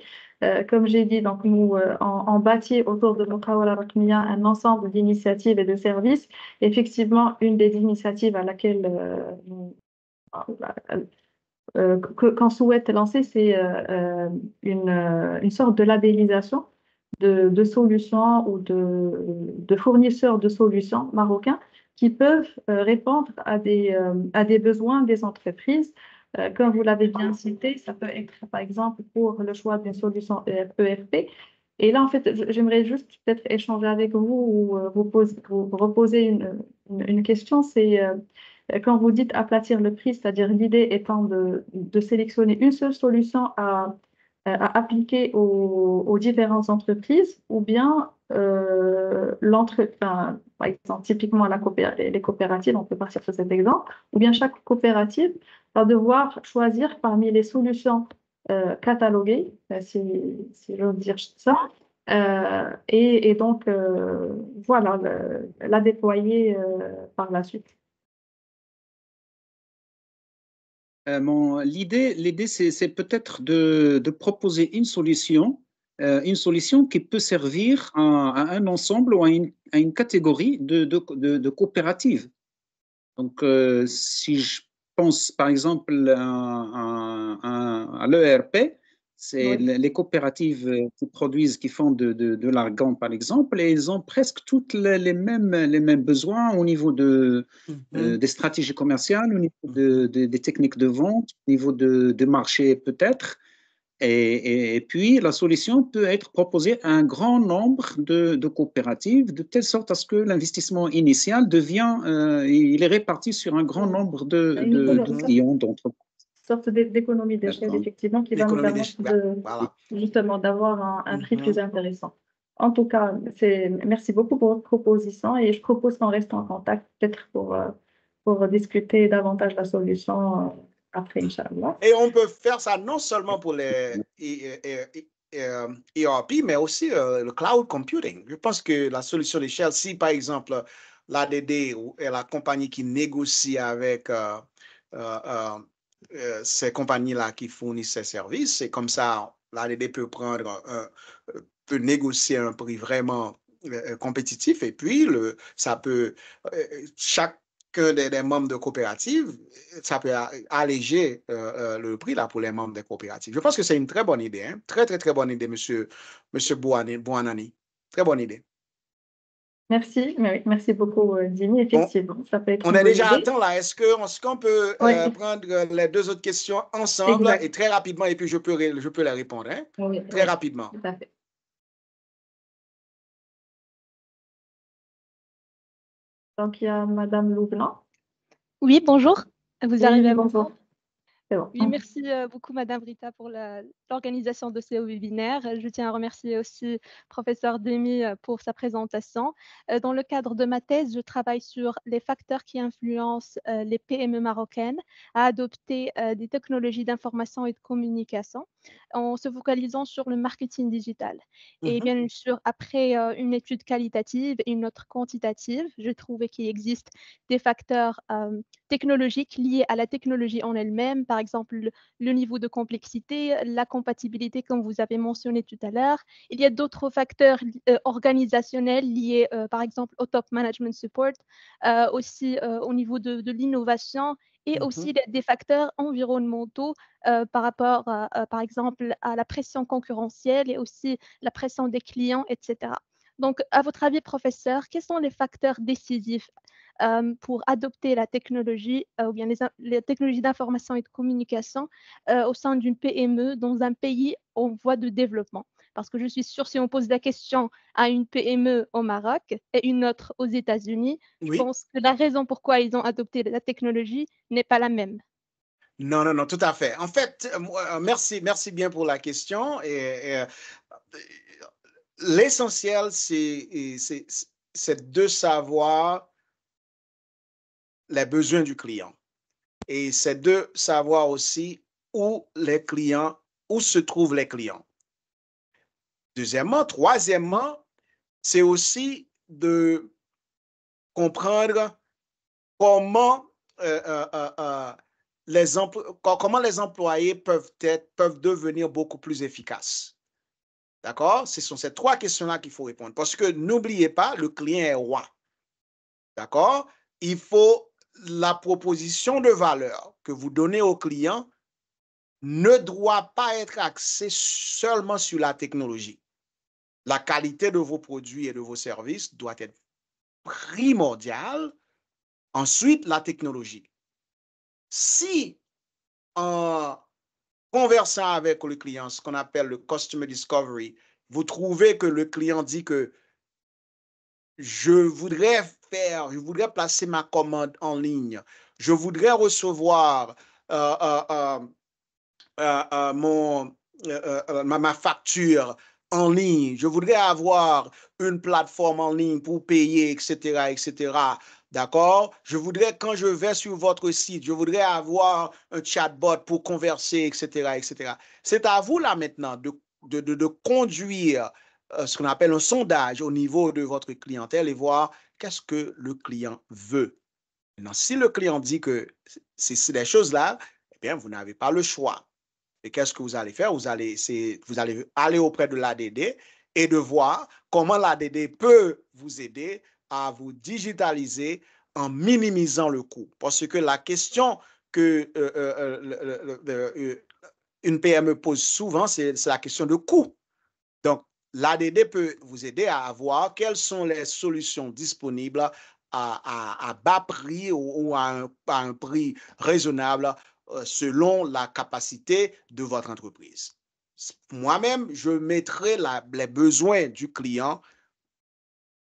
Comme j'ai dit, donc nous on bâtit autour de Muqawala Rakmiya un ensemble d'initiatives et de services. Effectivement, une des initiatives à laquelle qu'on souhaite lancer, c'est une sorte de labellisation de solutions ou de fournisseurs de solutions marocains qui peuvent répondre à des besoins des entreprises. Comme vous l'avez bien cité, ça peut être par exemple pour le choix d'une solution ERP. Et là, en fait, j'aimerais juste peut-être échanger avec vous ou vous reposer une question. C'est quand vous dites aplatir le prix, c'est-à-dire l'idée étant de sélectionner une seule solution à appliquer aux différentes entreprises ou bien par exemple, typiquement les coopératives, on peut partir sur cet exemple, ou bien chaque coopérative va devoir choisir parmi les solutions cataloguées, si j'ose dire ça, et donc voilà, la déployer par la suite. L'idée, c'est peut-être de proposer une solution qui peut servir à un ensemble ou à une catégorie de coopératives. Donc, si je pense par exemple à l'ERP, c'est les coopératives qui produisent, qui font de l'argan par exemple, et ils ont presque toutes les mêmes besoins au niveau des stratégies commerciales, au niveau des techniques de vente, au niveau de marché peut-être. Et puis, la solution peut être proposée à un grand nombre de coopératives, de telle sorte à ce que l'investissement initial il est réparti sur un grand nombre de clients, d'entreprises. Sorte d'économie d'échelle, effectivement, qui va nous permettre justement d'avoir un prix plus intéressant. En tout cas, merci beaucoup pour votre proposition et je propose qu'on reste en contact peut-être pour discuter davantage la solution après, Inch'Allah. Et on peut faire ça non seulement pour les ERP, mais aussi le cloud computing. Je pense que la solution d'échelle, si par exemple l'ADD est la compagnie qui négocie avec ces compagnies-là qui fournissent ces services, c'est comme ça, l'ADD peut négocier un prix vraiment compétitif et puis chacun des membres de coopératives, ça peut alléger le prix là pour les membres des coopératives. Je pense que c'est une très bonne idée, hein? Très, très, très bonne idée, monsieur Bouanani. Très bonne idée. Merci beaucoup, Dimi. Effectivement, ça peut être on est déjà à temps là. Est-ce qu'on peut prendre les deux autres questions ensemble et très rapidement, et puis je peux les répondre, hein? Très rapidement. Tout à fait. Donc, il y a Madame Loublanc. Oui, bonjour. Vous arrivez à bonjour. Bon. Oui, merci beaucoup, Madame Rita, pour l'organisation de ce webinaire. Je tiens à remercier aussi professeur Demi pour sa présentation. Dans le cadre de ma thèse, je travaille sur les facteurs qui influencent les PME marocaines à adopter des technologies d'information et de communication en se focalisant sur le marketing digital. Et bien sûr, après une étude qualitative et une autre quantitative, j'ai trouvé qu'il existe des facteurs technologiques liés à la technologie en elle-même, par exemple le niveau de complexité, la compatibilité comme vous avez mentionné tout à l'heure. Il y a d'autres facteurs organisationnels liés par exemple au top management support, aussi au niveau de l'innovation et aussi des facteurs environnementaux par rapport par exemple à la pression concurrentielle et aussi la pression des clients, etc. Donc, à votre avis, professeur, quels sont les facteurs décisifs pour adopter la technologie ou bien les technologies d'information et de communication au sein d'une PME dans un pays en voie de développement? Parce que je suis sûre, si on pose la question à une PME au Maroc et une autre aux États-Unis, je pense que la raison pourquoi ils ont adopté la technologie n'est pas la même. Non, tout à fait. En fait, merci bien pour la question. L'essentiel, c'est de savoir les besoins du client. Et c'est de savoir aussi où se trouvent les clients. Deuxièmement, troisièmement, c'est aussi de comprendre comment les employés peuvent devenir beaucoup plus efficaces. D'accord? Ce sont ces trois questions-là qu'il faut répondre. Parce que n'oubliez pas, le client est roi. D'accord? Il faut la proposition de valeur que vous donnez au client ne doit pas être axée seulement sur la technologie. La qualité de vos produits et de vos services doit être primordiale. Ensuite, la technologie. Si en conversant avec le client, ce qu'on appelle le Customer Discovery, vous trouvez que le client dit que je voudrais placer ma commande en ligne, je voudrais recevoir ma facture en ligne, je voudrais avoir une plateforme en ligne pour payer, etc., etc. D'accord? Je voudrais, quand je vais sur votre site, je voudrais avoir un chatbot pour converser, etc., etc. C'est à vous là maintenant de conduire ce qu'on appelle un sondage au niveau de votre clientèle et voir qu'est-ce que le client veut. Maintenant, si le client dit que c'est des choses-là, eh bien, vous n'avez pas le choix. Et qu'est-ce que vous allez faire? Vous allez aller auprès de l'ADD et de voir comment l'ADD peut vous aider à vous digitaliser en minimisant le coût. Parce que la question que une PME pose souvent, c'est la question de coût. Donc, l'ADD peut vous aider à voir quelles sont les solutions disponibles à bas prix ou à un prix raisonnable selon la capacité de votre entreprise. Moi-même, je mettrai les besoins du client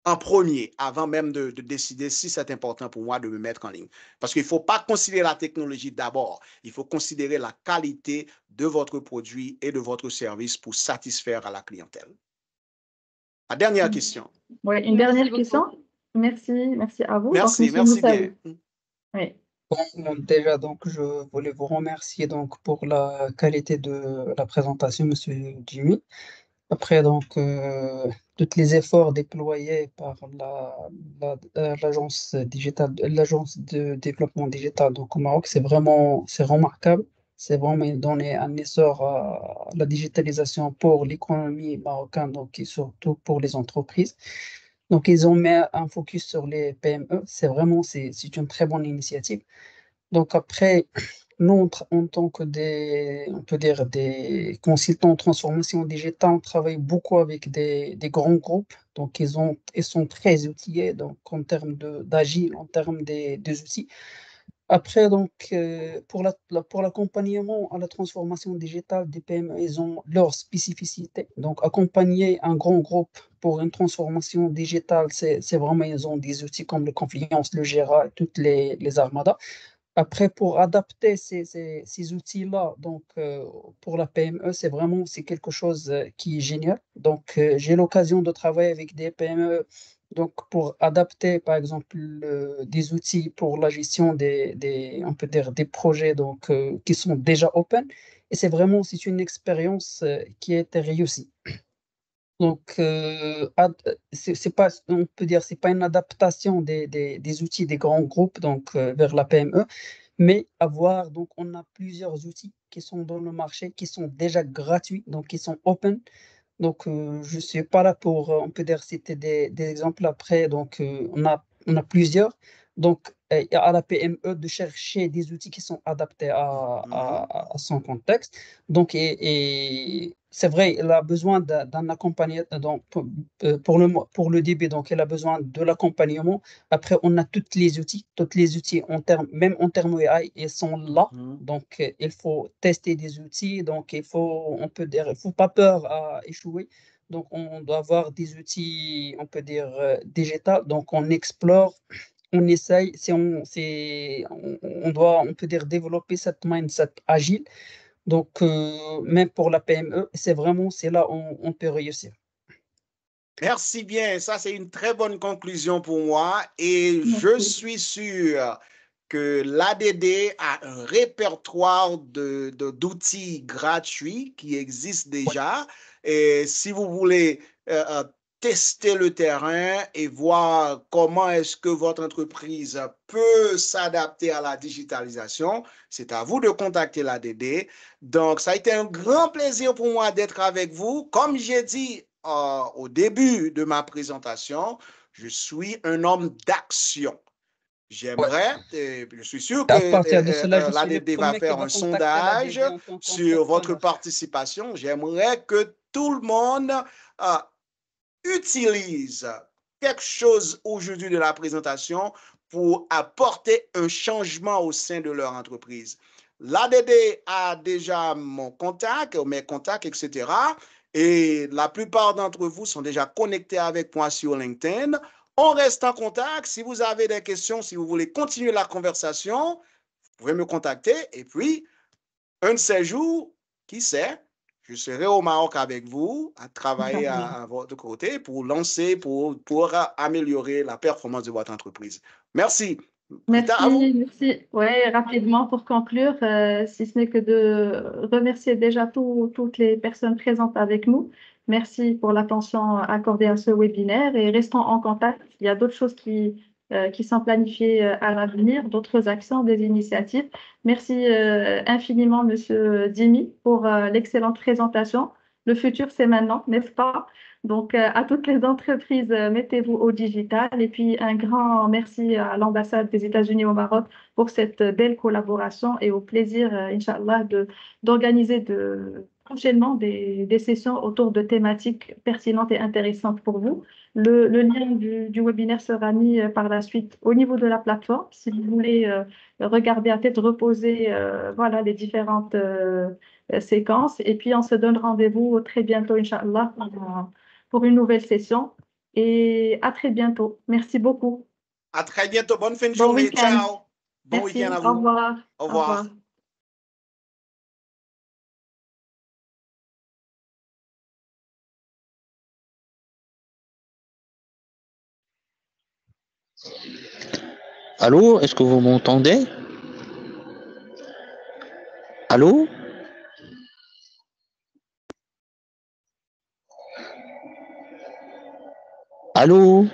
en premier, avant même de décider si c'est important pour moi de me mettre en ligne. Parce qu'il ne faut pas considérer la technologie d'abord, il faut considérer la qualité de votre produit et de votre service pour satisfaire à la clientèle. La dernière question. Oui, une dernière question. Merci à vous. Merci, donc, merci bien. Oui. Bon, déjà, donc, je voulais vous remercier donc, pour la qualité de la présentation, Monsieur Jimmy. Après, donc, tous les efforts déployés par l'agence de développement digital donc, au Maroc, c'est remarquable. C'est vraiment donné un essor à la digitalisation pour l'économie marocaine, donc, et surtout pour les entreprises. Donc, ils ont mis un focus sur les PME. C'est une très bonne initiative. Donc, après, nous, en tant que on peut dire des consultants en transformation digitale, on travaille beaucoup avec des grands groupes. Donc, ils sont très outillés donc, en termes d'agile, en termes des outils. Après, donc, pour l'accompagnement à la transformation digitale des PME, ils ont leurs spécificités. Donc, accompagner un grand groupe pour une transformation digitale, c'est vraiment, ils ont des outils comme le Confluence, le Jira, toutes les armadas. Après, pour adapter ces outils-là, donc pour la PME, c'est quelque chose qui est génial. Donc, j'ai l'occasion de travailler avec des PME donc pour adapter, par exemple, des outils pour la gestion on peut dire, des projets donc, qui sont déjà open. Et c'est une expérience qui a été réussie. Donc, on peut dire, c'est pas une adaptation des outils des grands groupes donc, vers la PME, mais donc, on a plusieurs outils qui sont dans le marché, qui sont déjà gratuits, donc qui sont open. Donc, je ne suis pas là pour, on peut dire, citer des exemples après. Donc, on a plusieurs. Donc, à la PME de chercher des outils qui sont adaptés à son contexte. Donc, et c'est vrai, elle a besoin d'un accompagnement. Donc, pour le début, donc, elle a besoin de l'accompagnement. Après, on a tous les outils même en termes AI, ils sont là. Donc, il faut tester des outils. Donc, il faut pas peur à échouer. Donc, on doit avoir des outils, on peut dire, digitaux. Donc, on explore, on essaye. On peut dire, développer cette mindset agile. Donc, même pour la PME, c'est là où on peut réussir. Merci bien. Ça, c'est une très bonne conclusion pour moi. Et je suis sûr que l'ADD a un répertoire d'outils gratuits qui existent déjà. Et si vous voulez tester le terrain et voir comment est-ce que votre entreprise peut s'adapter à la digitalisation, c'est à vous de contacter l'ADD. Donc, ça a été un grand plaisir pour moi d'être avec vous. Comme j'ai dit au début de ma présentation, je suis un homme d'action. J'aimerais, je suis sûr que l'ADD va faire un sondage sur votre participation. J'aimerais que tout le monde utilise quelque chose aujourd'hui de la présentation pour apporter un changement au sein de leur entreprise. L'ADD a déjà mon contact, mes contacts, etc. Et la plupart d'entre vous sont déjà connectés avec moi sur LinkedIn. On reste en contact. Si vous avez des questions, si vous voulez continuer la conversation, vous pouvez me contacter. Et puis, un de ces jours, qui sait, je serai au Maroc avec vous, à travailler à votre côté pour lancer, pour améliorer la performance de votre entreprise. Merci. Merci, merci. Oui, rapidement pour conclure, si ce n'est que de remercier déjà toutes les personnes présentes avec nous. Merci pour l'attention accordée à ce webinaire et restons en contact. Il y a d'autres choses qui sont planifiées à l'avenir, d'autres actions, des initiatives. Merci infiniment, Monsieur Dimi, pour l'excellente présentation. Le futur, c'est maintenant, n'est-ce pas? Donc, à toutes les entreprises, mettez-vous au digital. Et puis, un grand merci à l'ambassade des États-Unis au Maroc pour cette belle collaboration et au plaisir, Inch'Allah, d'organiser prochainement des sessions autour de thématiques pertinentes et intéressantes pour vous. Le lien du webinaire sera mis par la suite au niveau de la plateforme. Si vous voulez regarder à tête reposée, voilà, les différentes séquences. Et puis, on se donne rendez-vous très bientôt, Inch'Allah, pour une nouvelle session. Et à très bientôt. Merci beaucoup. À très bientôt. Bonne fin de Bon journée. week-end. Ciao. Bon Merci. week-end à vous. Au revoir. Au revoir. Allô, est-ce que vous m'entendez? Allô? Allô?